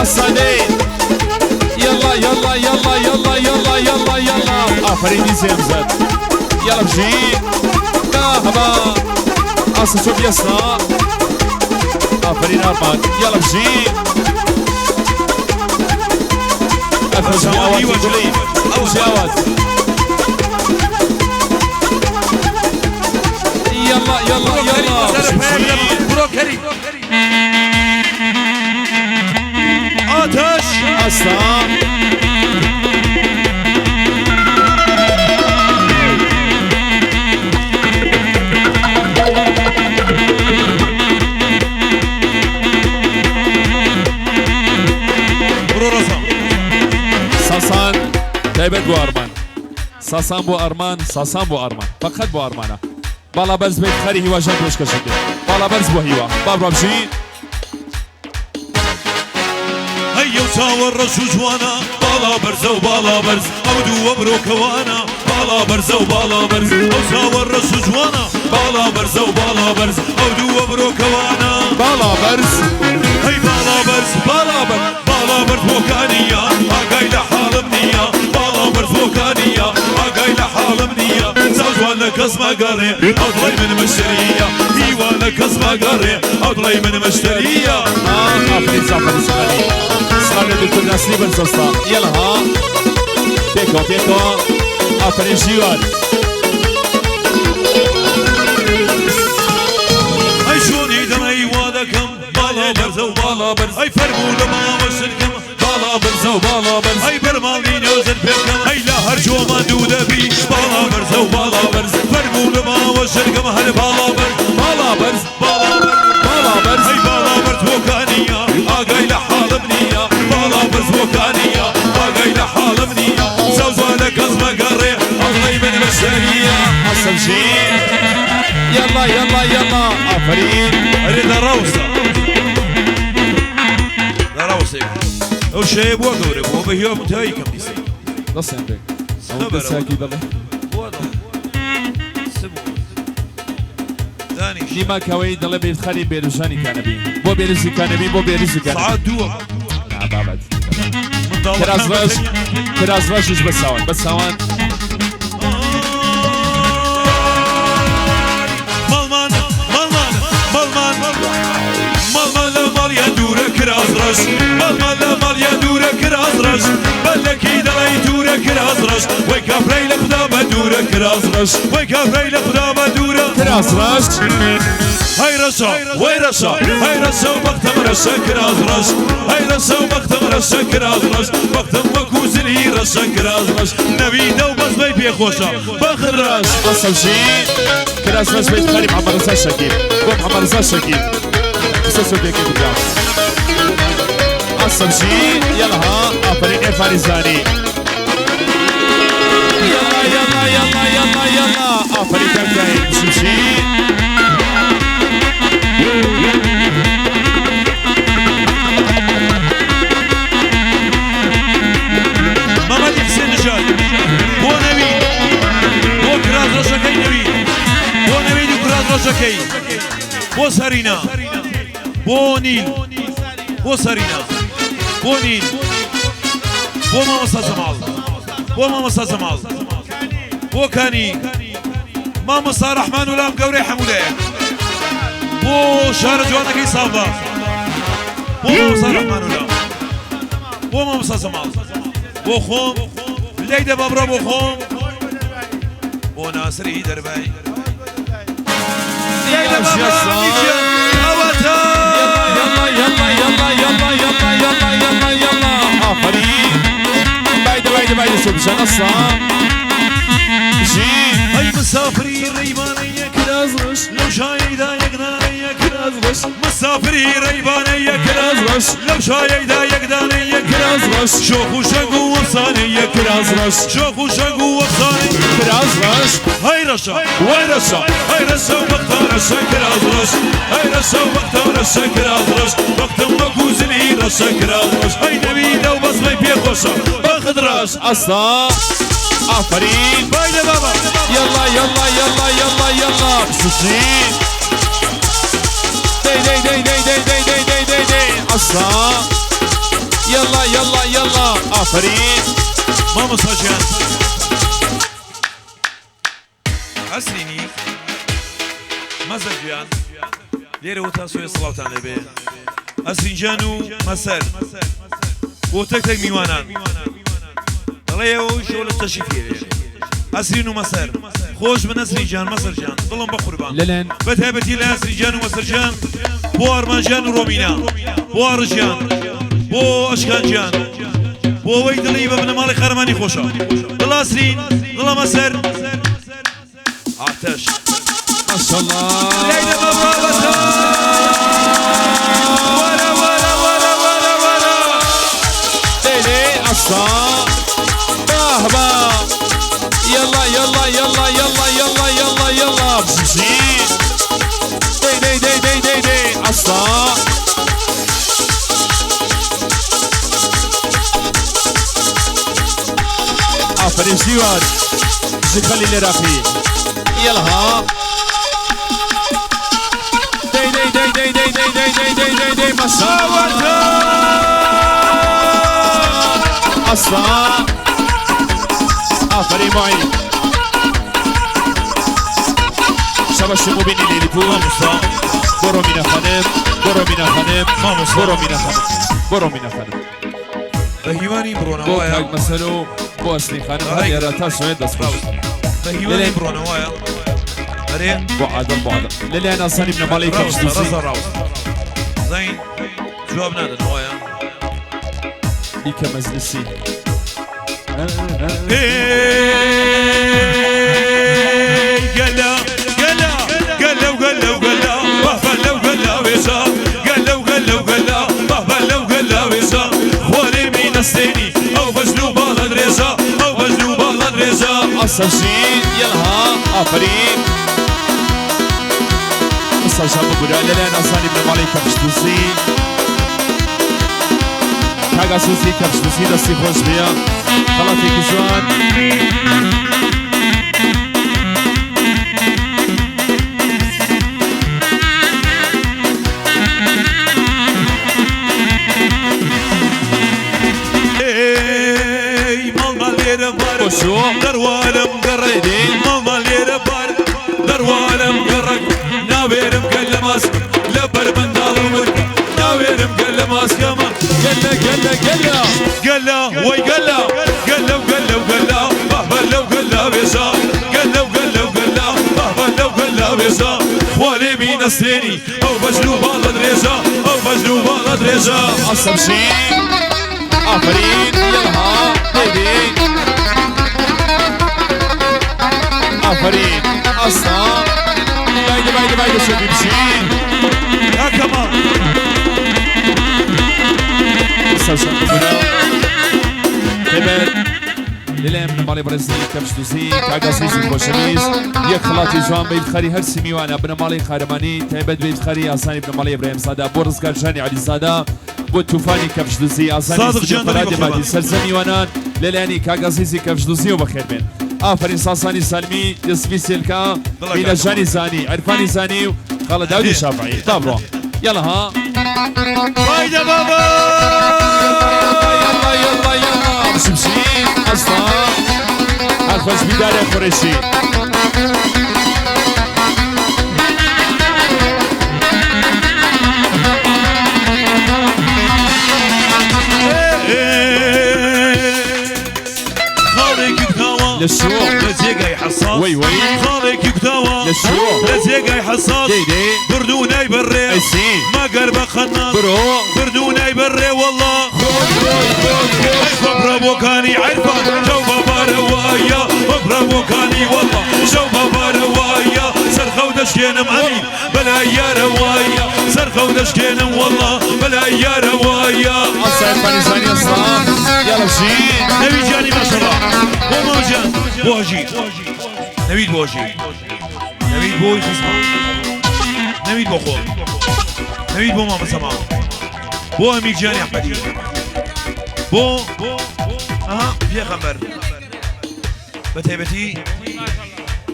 أصلين يلا يلا يلا يلا يلا يلا يلا آفرين زمزت يلا بجي مرحبا أصلا شوف يسنا آفرين أرمان يلا بجي الجواد تقولين الجواد يلا يلا يلا بروكري آتش أصلا ساسان تایبەت بۆ ئەرمان ساسان بۆ ئەرمان ساسان بۆ ئەرمان فقط بۆ ئەرمانە باڵا بەرز بێت خەری هیواژان پێشکەشەکە باڵا بەرز بۆ هیوا با بڕۆبژی هيا وساور رشو جوانا بالا برز وبالا برز أودو وبروكوانا بالا برز وبالا برز وساور رشو جوانا بالا برز وبالا برز أودو وبروكوانا باڵا بەرز هي بالا برز بالا برز وكانية أقاي لحالم نية بالا برز وكانية أقاي لحالم نية زوجوانا كسما قاري أضلي من مشترية هيوانا كسما قاري أضلي من مشترية آفرین زعفەری سەغەلی سلامێ دکتۆر ناسری بەرزەستا یەڵە ها پێکەوە ئافرین ژیوار أي شوني دمي وادكم بالا برز وبالا برز أي فرموا لما وشركم بالا برز وبالا برز أي برمالي نوزن بكم أي لا هرجو ما دودة بي بالا برز وبالا برز فرموا لما وشركم هل بالا برز باڵا بەرز باڵا بەرز أي بالا برز وكانية أقاي لحال بنية بالا برز وكانية أقاي لحال بنية زوزوانا كزما قري أضلي من مشترية حسن جي يلا يلا يلا آفرین أريد الروسة الروسة وشيء بوقرب وبهيوم تاي كم ديسي دەست عندك ئەو دەساکی دەڵێ نیماکەوەی دەڵێ بێت خەری بێروژانی کانەبی بۆ بێروزی کانەبی بۆ بێروزی کانەبی ساعات دووە بابەت من داوە کراز ڕەشش بەساوان مالمان لمال يا دورة كراز رش مالمان لمال يا دورة كراز رش بلكي دلي دورة كراز رش ويكا فريل خدا بدورة كراز رش ويكا فريل خدا بدورة کراز ڕەش هاي رشا وي رشا هاي رشا وقتم رشا كراز رش هاي رشا وقتم رشا كراز رش وقتم وكوزلي رشا كراز رش نبي دو بس بي بيخوشا بخر رش أصل شيء كراز ڕەش بێت خەری محەممەد ڕزا شەکیب بۆ محەممەد ڕزا شەکیب قسە بێکی بجاس أصل شيء يلا ها آفرين إفاري زاني يلا يلا يلا يلا يلا آفرين كمدين شمشي محمد حسين نجار بو نبي بو كراز رشاكي نبي بو نبي دو كراز رشاكي بو سارينا بو نيل بو سارينا بو نيل بو ماما سازمال بو ماما سازمال بو كاني ماما صار رحمن ولام قوري حموده بو شهر جوانكي صابا بو ماما صار رحمن ولام بو ماما سازمال بو خوم ليدا بابرا بو خوم بو ناصري درباي ليدا بابرا يلا يلا يلا يلا يلا يلا يلا يلا آفرين بعيدة شوف شنصة جي هاي مسافرين ريمانية كده كرازغش لو شايدا يقداني كرازغش مسافري ريباني كرازغش لو شايدا يقداني كرازغش شوخ وشقو وصاني كرازغش شوخ وشقو وصاني كرازغش هاي رشا وين رشا هاي رشا وقت رشا كرازغش هاي رشا وقت رشا كرازغش وقت مقوزني رشا كرازغش هاي نبي لو بصمي بيخوشا باخد راش أصلا آفرين بايدة بابا يلا يلا يلا يلا يلا بسوسين دي دي دي دي دي دي دي دي دي دي أصلا يلا يلا يلا آفرين ماما ساجان أسريني مزجان ليرة وتاسوية صلاة على أسرينجانو مسار وتكتك ميوانان الله شغل التشفير أسرين ومسار خوش من أسرينجان مسرجان ظلم بقربان للن بتهبتي لأسرينجان ومسرجان بو أرمانجان ورومينا بو أرجان بو أشكانجان بو ويد الليبة من مالي خرماني خوشا ظل أسرين ظل مسار عتش ما شاء الله ليلى بابا ولا ولا ولا ولا ولا ليلي أصلا باهبا يلا يلا يلا يلا يلا يلا يلا بسوسين دي دي دي دي دي دي أصلا آفرين سيوار زخلي لراقي يلا ها دي دي دي دي دي دي دي دي دي دي دي مساورتا أصلا آفرين معين شباش مبيني اللي يبون برو من خانم برو من خانم برو من خانم برو من خانم بهيواني برونا بو وايا كاك مسلو بو أصلي خانم هاي راتا شوية دسخوش بهيواني برونا وايا أري بو عدم للي أنا صاني من مالي راوس كمشتوسي راوس زين جواب نادن وايا ليك مزلسي قلا قلا قلا وقلا وقلا وقلا وقلا ويسا قلا وقلا وقلا وقلا وقلا ويسا خوالي من السيني أو بجلو بالد ريزا أو بجلو بالد ريزا أصلشين يلا آفرين أصلشان بقول للي أنا صاني من مالي كمشتوسي كاغا سوسي كمشتوسي دستي خوش بيا خلاصي كجوان وشو دروالم قرق ماما ليرة بار دروالم قرق ناويرم قلماس لبر من دالوك ناويرم قلماس كما قلا قلا قلا قلا وي قلا قلا وقلا وقلا بابا لو قلا بيسا قلا وقلا وقلا بابا لو قلا بيسا خوالي من السيني او بجلو بالد ريزا او بجلو بالد ريزا أصلشين آفرين يلا هيدي آفرين أصلا بايدة بايدة بايدة شو بيمشين يا كمان أصلشان بقولا هبت للي من مالي برزي كمشتوسي كاغا سيسي خوشميز يك خلاطي جوان بيت خاري هر سميوانا ابن مالي خارماني تهبت بيت خاري آساني ابن مالي إبراهيم سادا بورز كارشاني علي سادا بو توفاني كمشتوسي آساني صادق سجن جان فرادي داري مادي سرسميوانا للياني كاغا سيسي كمشتوسي وبخير بين آفرين ساساني سالمي يسبي سيلكا ميلا جاني زاني عرفاني زاني خالد داودي شافعي طابرو يلا ها بايدة بابا يلا يلا يلا مشمشين أصلا الخوش بدار يا قريشي للشروق لزيقة يحصاد وي وي خالك يقتوى للشروق لزيقة يحصاد دي دي بردونا يبري أيسين ما قرب خنان برو بردونا يبري والله خود برافو كاني عرفان جو بابا روايا برافو كاني والله جو بابا روايا سرخو دشكينم عمي بلا يا روايا سرخة ودشكينم والله بلا يا روايا أصلا فاني ثانية صلاة يلا بشين نبي جاني ما شاء الله بو موجان بوجي نبيد بوجي نبيد بوي خصمه نبيد بو خول نبيد بو ماما سماع بو اميك جاني احمدي بو اها يا خمر بتهبتي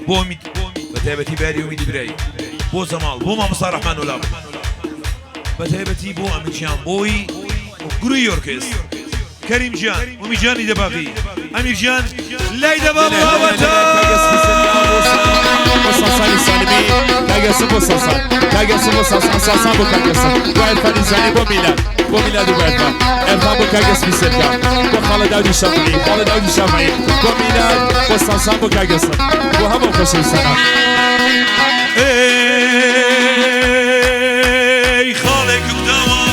بو اميد بتهبتي باري وميدي براي بو زمال بو ماما صار رحمن ولا بتهبتي بو اميك جان بوي وقروي يوركس كريم جان ومي جاني دباغي امير جان لاي دبابو هابتا بوساسان سالمي كاجس بوساسان كاجس بوساسان ساسان بو كاجس وائل فاني ثاني بو ميلاد وبعدها ارفع بو كاجس في سرقة بو خالد داودي شافعي بو ميلاد بوساسان بو كاجس بو هم خوشي سنة اي خالك بدوا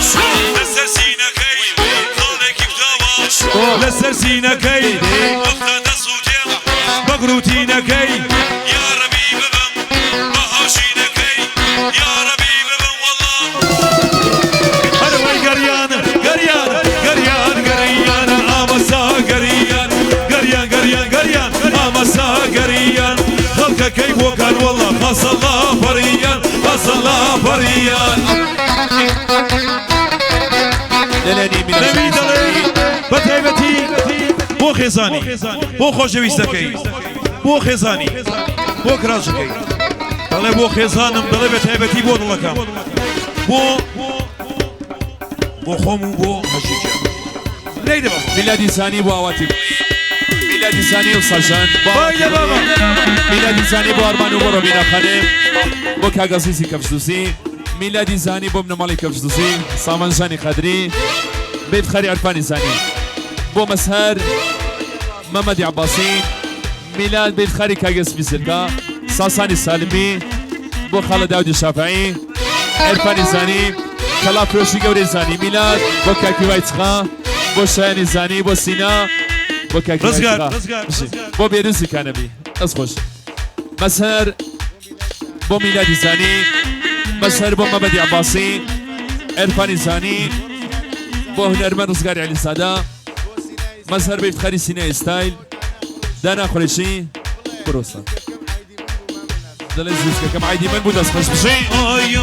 لسر سينكي خالك بدوا لسر سينكي اخذ صوتي بقروتينكي يا ربي ببم بهاشينكي يا ربي ببم والله هذا وين قريان امسا قريان امسا قريان خلقك كيف وكان والله خاص الله فريان نبي دلي بتهيبتي بو خزاني بو خوشويستكي بو خزاني بو كراشكي دلي بو خزانم دلي بتهيبتي بو دلكم بو خومو بو مشيجا ليدي بابا ميلادي ثاني بو عواتب ميلادي ثاني وصجان بايدي بابا ميلادي ثاني بو أرمانو بو روبينا خانم بو كاغازيسي كفشدوسي ميلادي ثاني بو ابن مالي كفشدوسي سامان جاني خدري بيت خري عرفاني ثاني بو مسهر محمد عباسي ميلاد بيت خري كاغس بيسركا ساساني سالمي بو خالد داودي شافعي عرفاني ثاني كلا فروشي قوري ثاني ميلاد بو كاكي وايتخا بو شايني ثاني بو سينا بو كاكي وايتخا بو بيروسي كانبي اسخوش مسهر بو ميلادي ثاني مسهر بو محمد عباسي عرفاني ثاني بو هنرمن رزقاري علي سادا مظهر بيفتخاري سيناء ستايل دانا خريشي بروسا دلزوز كم عادي من بوداس خش بشي اي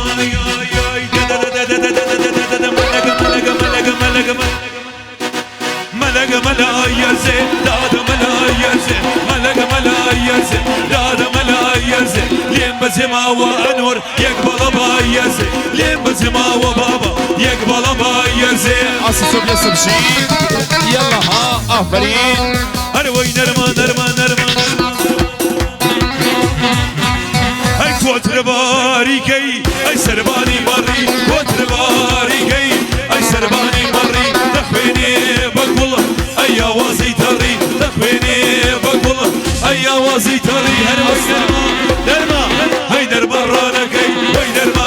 ملق ملايزه داد ملايزه ملق ملايزه داد ملايزه لين بزما وانور يقبل بايزه لين بزما وبابا يقبل بايزه عصي بلس بشي يلا ها افرين اروي نرمان هاي كوتر باريكي هاي سرباني مري كوتر باريكي هاي سرباني مري تخويني بقبل اي وازي تري تخويني بقبل اي وازي تري درما هاي درما رانكي هاي درما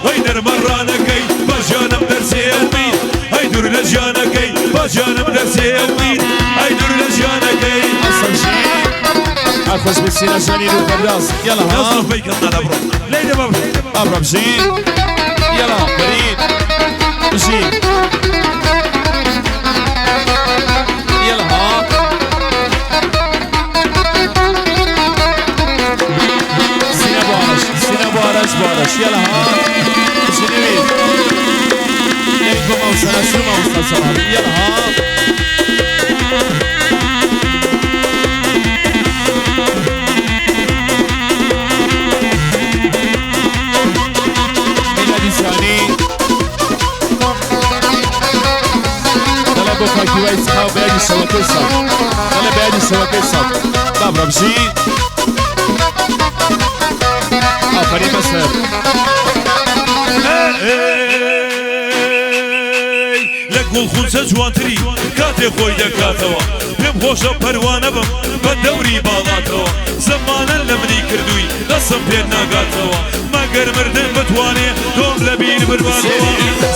هاي درما رانكي بجانم درسي المين هاي دور لجانكي بجانم درسي المين هاي دور لجانكي اصلا شي اخش بالسينا جاني للفرداس يلا ها نصف بيك الطلب ليدي بابا ابرا بشي يلا فريد بشي يلا ها سينا بوارش يلا ها بشي نويد نويد بموصلة شو موصلة يلا ها كي وايد سخاو بعد الشواكي الصوت انا بعد الشواكي الصوت طب رمشي فريق مسهر لك والخنسة جوانتري كاتي خوي دكاتوا بهم خوشة پروانه بم بدوري باغاتوا زمانا لمني كردوي قسم بين ناقاتوا ما قر مردن بتواني دوم لبين بربادوا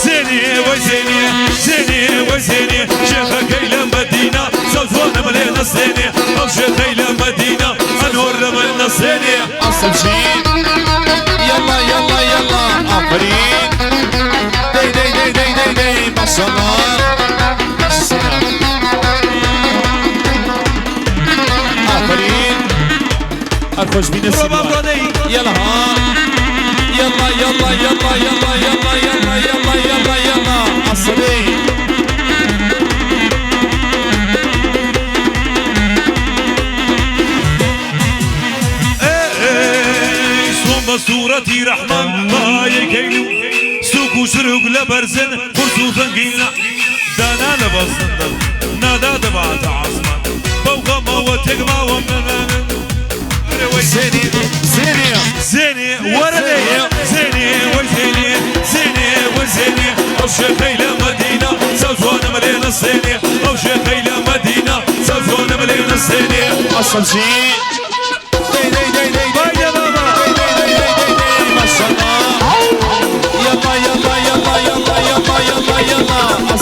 زيني وزيني شيخة كيلا مدينة سوزوانا ملينا السيني او شيخة كيلا مدينة انور لمن السيني اصل شي آفرین دی دی دی دی دی دی ماشاءالله آفرین الخوش بین سیلوان يلا ها يلا يلا يلا يلا يلا يلا يلا يلا يلا عصبي صورتي رحمن باي كيلو سوق وشرق لبرزن خرصوصا قيلنا دانا لبصندل نادا دبعت عصمان فوق ما وتقما ومنا زيني زيني زيني وردي زيني وزيني زيني وزيني او شيخي لمدينة سوزونا ملينا الصيني او شيخي لمدينة سوزونا ملينا الصيني اصل شيء دي دي دي دي بايا بابا ما شاء الله يلا يلا يلا يلا يلا يلا يلا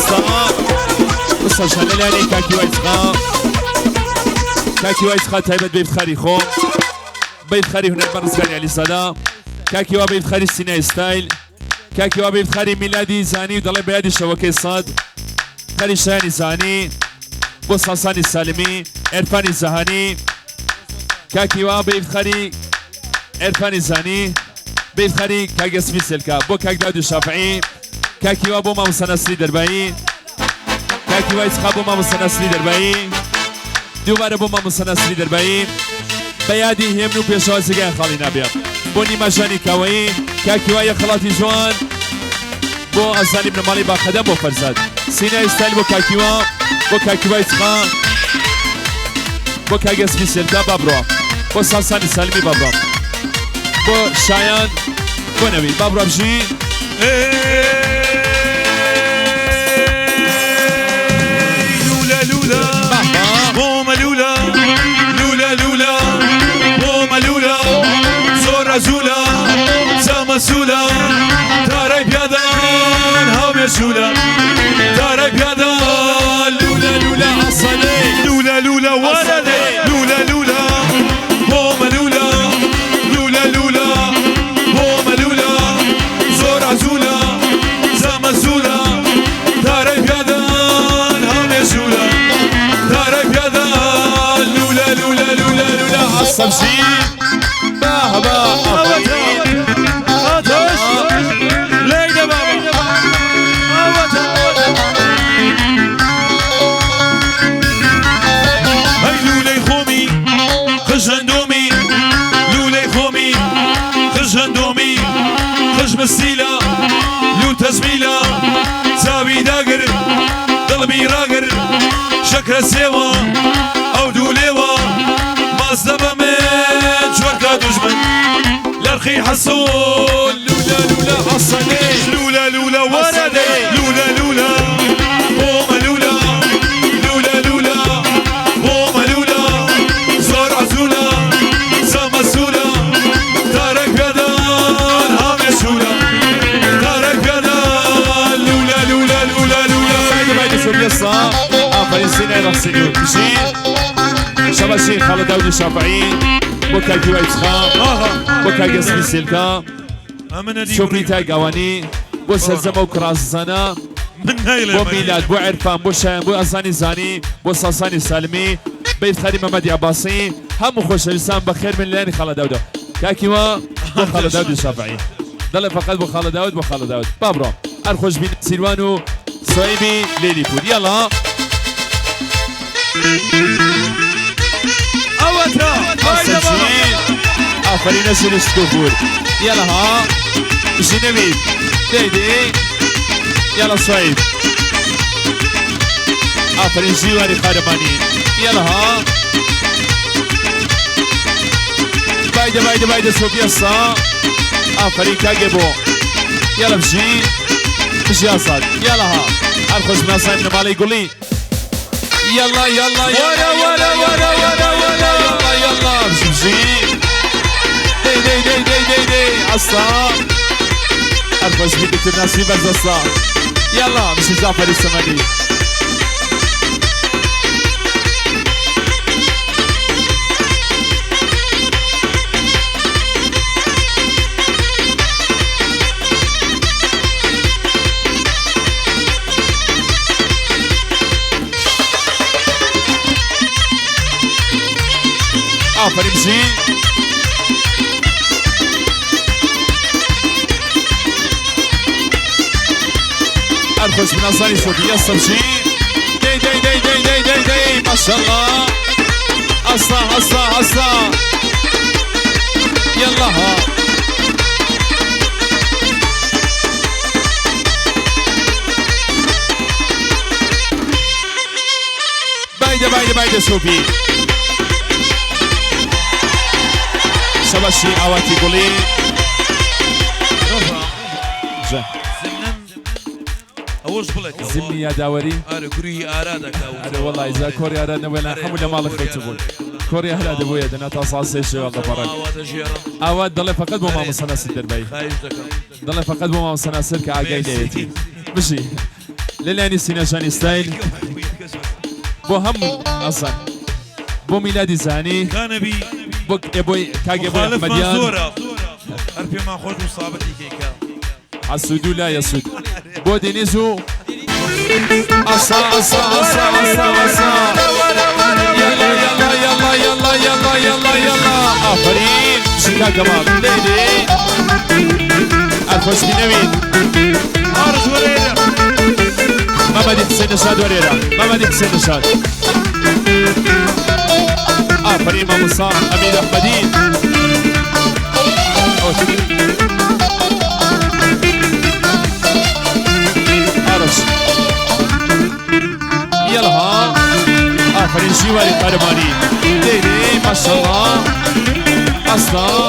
اصلا شاملاني كاكي وايتخا كاكي وايتخا تايبت بيت خاري خو بيت خاري هنا برزقاني علي صدا كاكي وا بيت خاري سيناي ستايل كاكي وا بيت خاري ميلادي زاني ودلي بيادي شوكي صاد خاري شاني زاني بوس حساني السالمي عرفاني زهاني كاكي وا بيت خاري عرفاني زاني بيت خاري كاكي اسمي سلكا بو كاك داود الشافعي كاكي وا بو ماموسا نسري درباي كاكي وا يتخا بو ماموسا نسري درباي دوباره بو ماموسا نسري درباي بيادي هيمنو بيشوازي جاي خالي نابيا بوني مجاني كاوي كاكي وايا خلاطي جوان بو أزاني بن مالي باخدم بو فرزاد سينا يستايل بو كاكيوا بو كاكيوا يتخا بو كاكي اسمي سلتا بابرو بو سالساني سالمي بابرو بو شايان بو نبي بابرو بجي لولا لولا ماما لولا لولا لولا ماما لولا زورا زولا سما سولا تاري بيادان هاوي سولا تاري بيادان لولا لولا عصلي لولا لولا ولدي لولا لولا ماما لولا لولا لولا ماما لولا زورا زولا سما سولا تاري بيادان هاوي سولا تاري بيادان لولا لولا لولا لولا الصمشي باه باه ليلى بابا هاي لولاي خومي خش هندومي لولاي خومي خش هندومي خش مسيلة لو تزميلة زاوي داقر قلبي راقر شكرا سيوا او دوليوا مصدبا من شوكا دجمن لارخي حصول لولا لولا عصني لولا لولا وردي لولا لولا ماما لولا لولا لولا ماما لولا زور عزولا سما سولا تارك بيدان هامي سولا تارك بيدان لولا لولا لولا لولا بعد شو القصة فلسطين إلى السجود مشي شباشي خالد داود الشافعي بوكا جوايت خام بوكا جسمي سلكا شوفي تاي قواني بو سلزمة وكراس زنا بو ميلاد بو عرفان بو شام بو أزاني زاني بو صاصاني سالمي بيت خالي محمد عباسي هم خوش لسان بخير من لاني خالد داود كاكيوا بو خالد داود الشافعي ضل فقط بو خالد داود بو خالد داود بابرو الخوش بين سيلوانو صايبي ليلي فود يلا أوتا آفرین نسل اسکوفور يلا ها جنبيب ديدي يلا صايب آفرین جيواني خارماني يلا ها بايدة بايدة بايدة سوبيا صا آفرین كاجبو يلا بجي بجي أصاد يلا ها أرخص من أصايب نمالي يقولي يلا يلا يلا ورا ورا ورا ورا ورا يلا بجي دي دي دي دي دي دي عصا أرخص من دكتور ناسي برز عصا يلا مش جعفر السماني آفرین بشی الخوش من أصاني صوتي يصل شي دي دي دي دي دي دي دي ما شاء الله أصلا أصلا أصلا يلا ها بايدة بايدة بايدة صوفي شباشي أواتي قولي جا اوش بلك زمني يا داوري ارى كوري ارادك أنا والله إذا كوريا أرادنا ولا حمل مالك خيتبون كوريا هلا دبويا دنا تصاصي شيء والله برك أواد ضل فقط بما مصنع سدر باي ضل فقط بما مصنع سر كعجاي ليتي مشي للاني سيناشاني ستايل بو هم أصلا بو ميلادي زاني كان بي بوك يبوي كاجي ابو مخالف احمديان منصورة ارفي ما خوش مصابتي كيكا عالسودو لا يسود بو دينيزو أصا أصا أصا أصا أصا يلا يلا يلا يلا يلا يلا يلا آفرين شكا كمال ليلي الفوش بنوين عارج ورينا محمد حسين نشاد وريرا محمد حسين نشاد آفرين ما مصاب أمين أحمدين عرش يلا ها آفرين جيواري قرباني ليلي ما شاء الله أصلا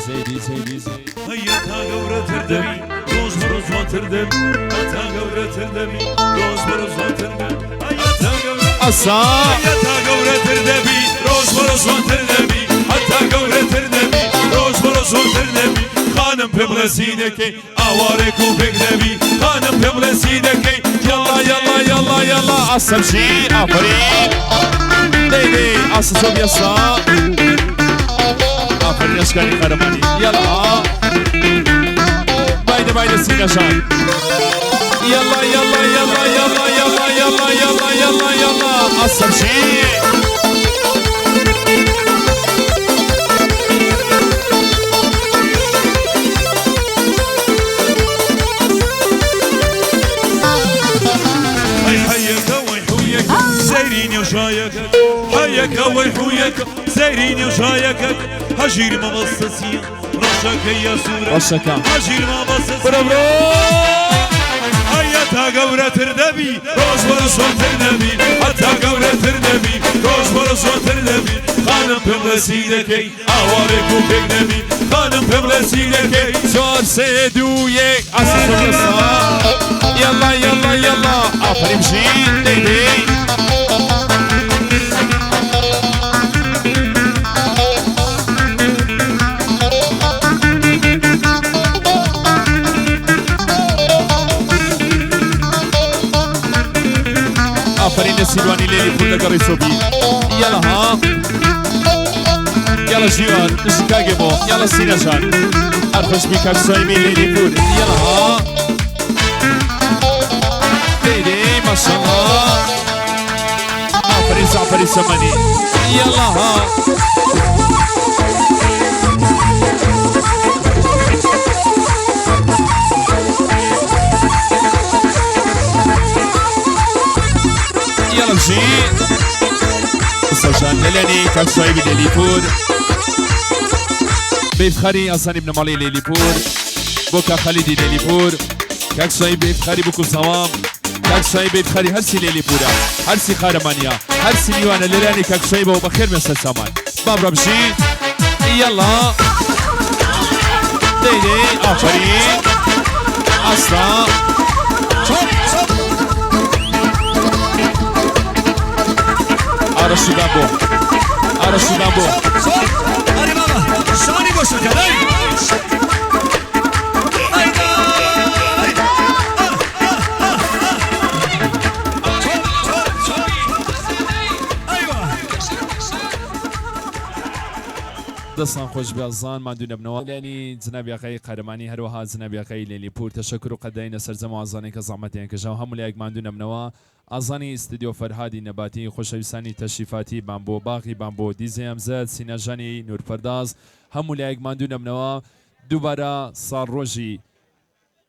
هيا تا قورة تردمي روز بروز ما تردم تا قورة تردمي روز بروز ما تردم هيا تا قورة أصلا هيا تا قورة تردمي روز بروز ما تردمي حتى قورة تردمي روز بروز ما تردمي خانم ببلسينكي أوارك وبقدمي خانم ببلسينكي يلا يلا يلا يلا أصلا شي آفرين ليلي أصلا صوب يسا آفرين أشكالي قرباني يلا بايدة بايدة سينا شان يلا يلا يلا يلا يلا يلا يلا يلا يلا أصلا شي سيريني وشايك حيك ويحويك سيريني وشايك هجير ما بصصي رشك يا سورة رشك هجير ما بصصي برافو هيا تا قورة تردبي روز برز تردبي حتى قورة تردبي روز برز تردبي خانم بمرسيدكي أوارك وبقدمي خانم بمرسيدكي شور سيدو يك أصلا صوب يسا يلا يلا يلا آفرين شي ليلي آفرین سیروانی لیلی پول لگری صوبی یلا ها یلا جیوان نشکاگه بو یلا سینه جان ارخوش بیکاک سایمی لیلی پول یلا ها لیلی ماشالله آفرین زعفری سمانی یلا ها يلا مشي استشان للاني كاك صايب لليبور بيت خري اصلا ابن مالي لليبور بوكا خالدي لليبور كاك صايب بيت خري بوكو صوام كاك صايب بيت خري هرسي لليبورا هرسي خارمانيا هرسي نيوانا للاني كاك صايب وبخير من سلسامان بابرا مشي يلا ليلي آفرين اصلا Arasıdan bu. Arasıdan bu. Hadi baba. Şani koşun kadar. Hayda. دەستان خۆش بیازان مادوو نەبنەوە لێنی جنابیاقی قەرمانی هەروەها جنابیاقی لێلی پور تەشەکر و قەدەینە سەرجەم ئازانێک کە زەحمەتیان کەژاو هەموو لایەک مادوو نەبنەوە ئازانی ئستودیۆ فەرهادی نەباتی خۆشەویستانی تەشریفاتی بامبۆ باغی بامبۆ دیزێ ئەمزەد سینەژانی نورپەرداز هەموو لایەک مادوو نەبنەوە دووبارە ساڵڕۆژی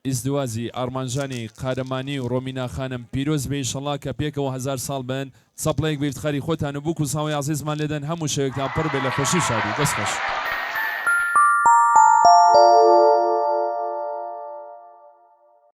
ئیزدوازی ئارمانژانی قارەمانی و ڕۆمینا خانم پیرۆز بێ ئینشەڵڵا کە پێکەوە 1000 ساڵ بن چەپڵەیەک بێ افتخاری خۆتان و بووک و ساوی عزیزمان لێدەن هەموو شەوێکتان پڕ بێ لە خۆشی شادی دەست خۆش.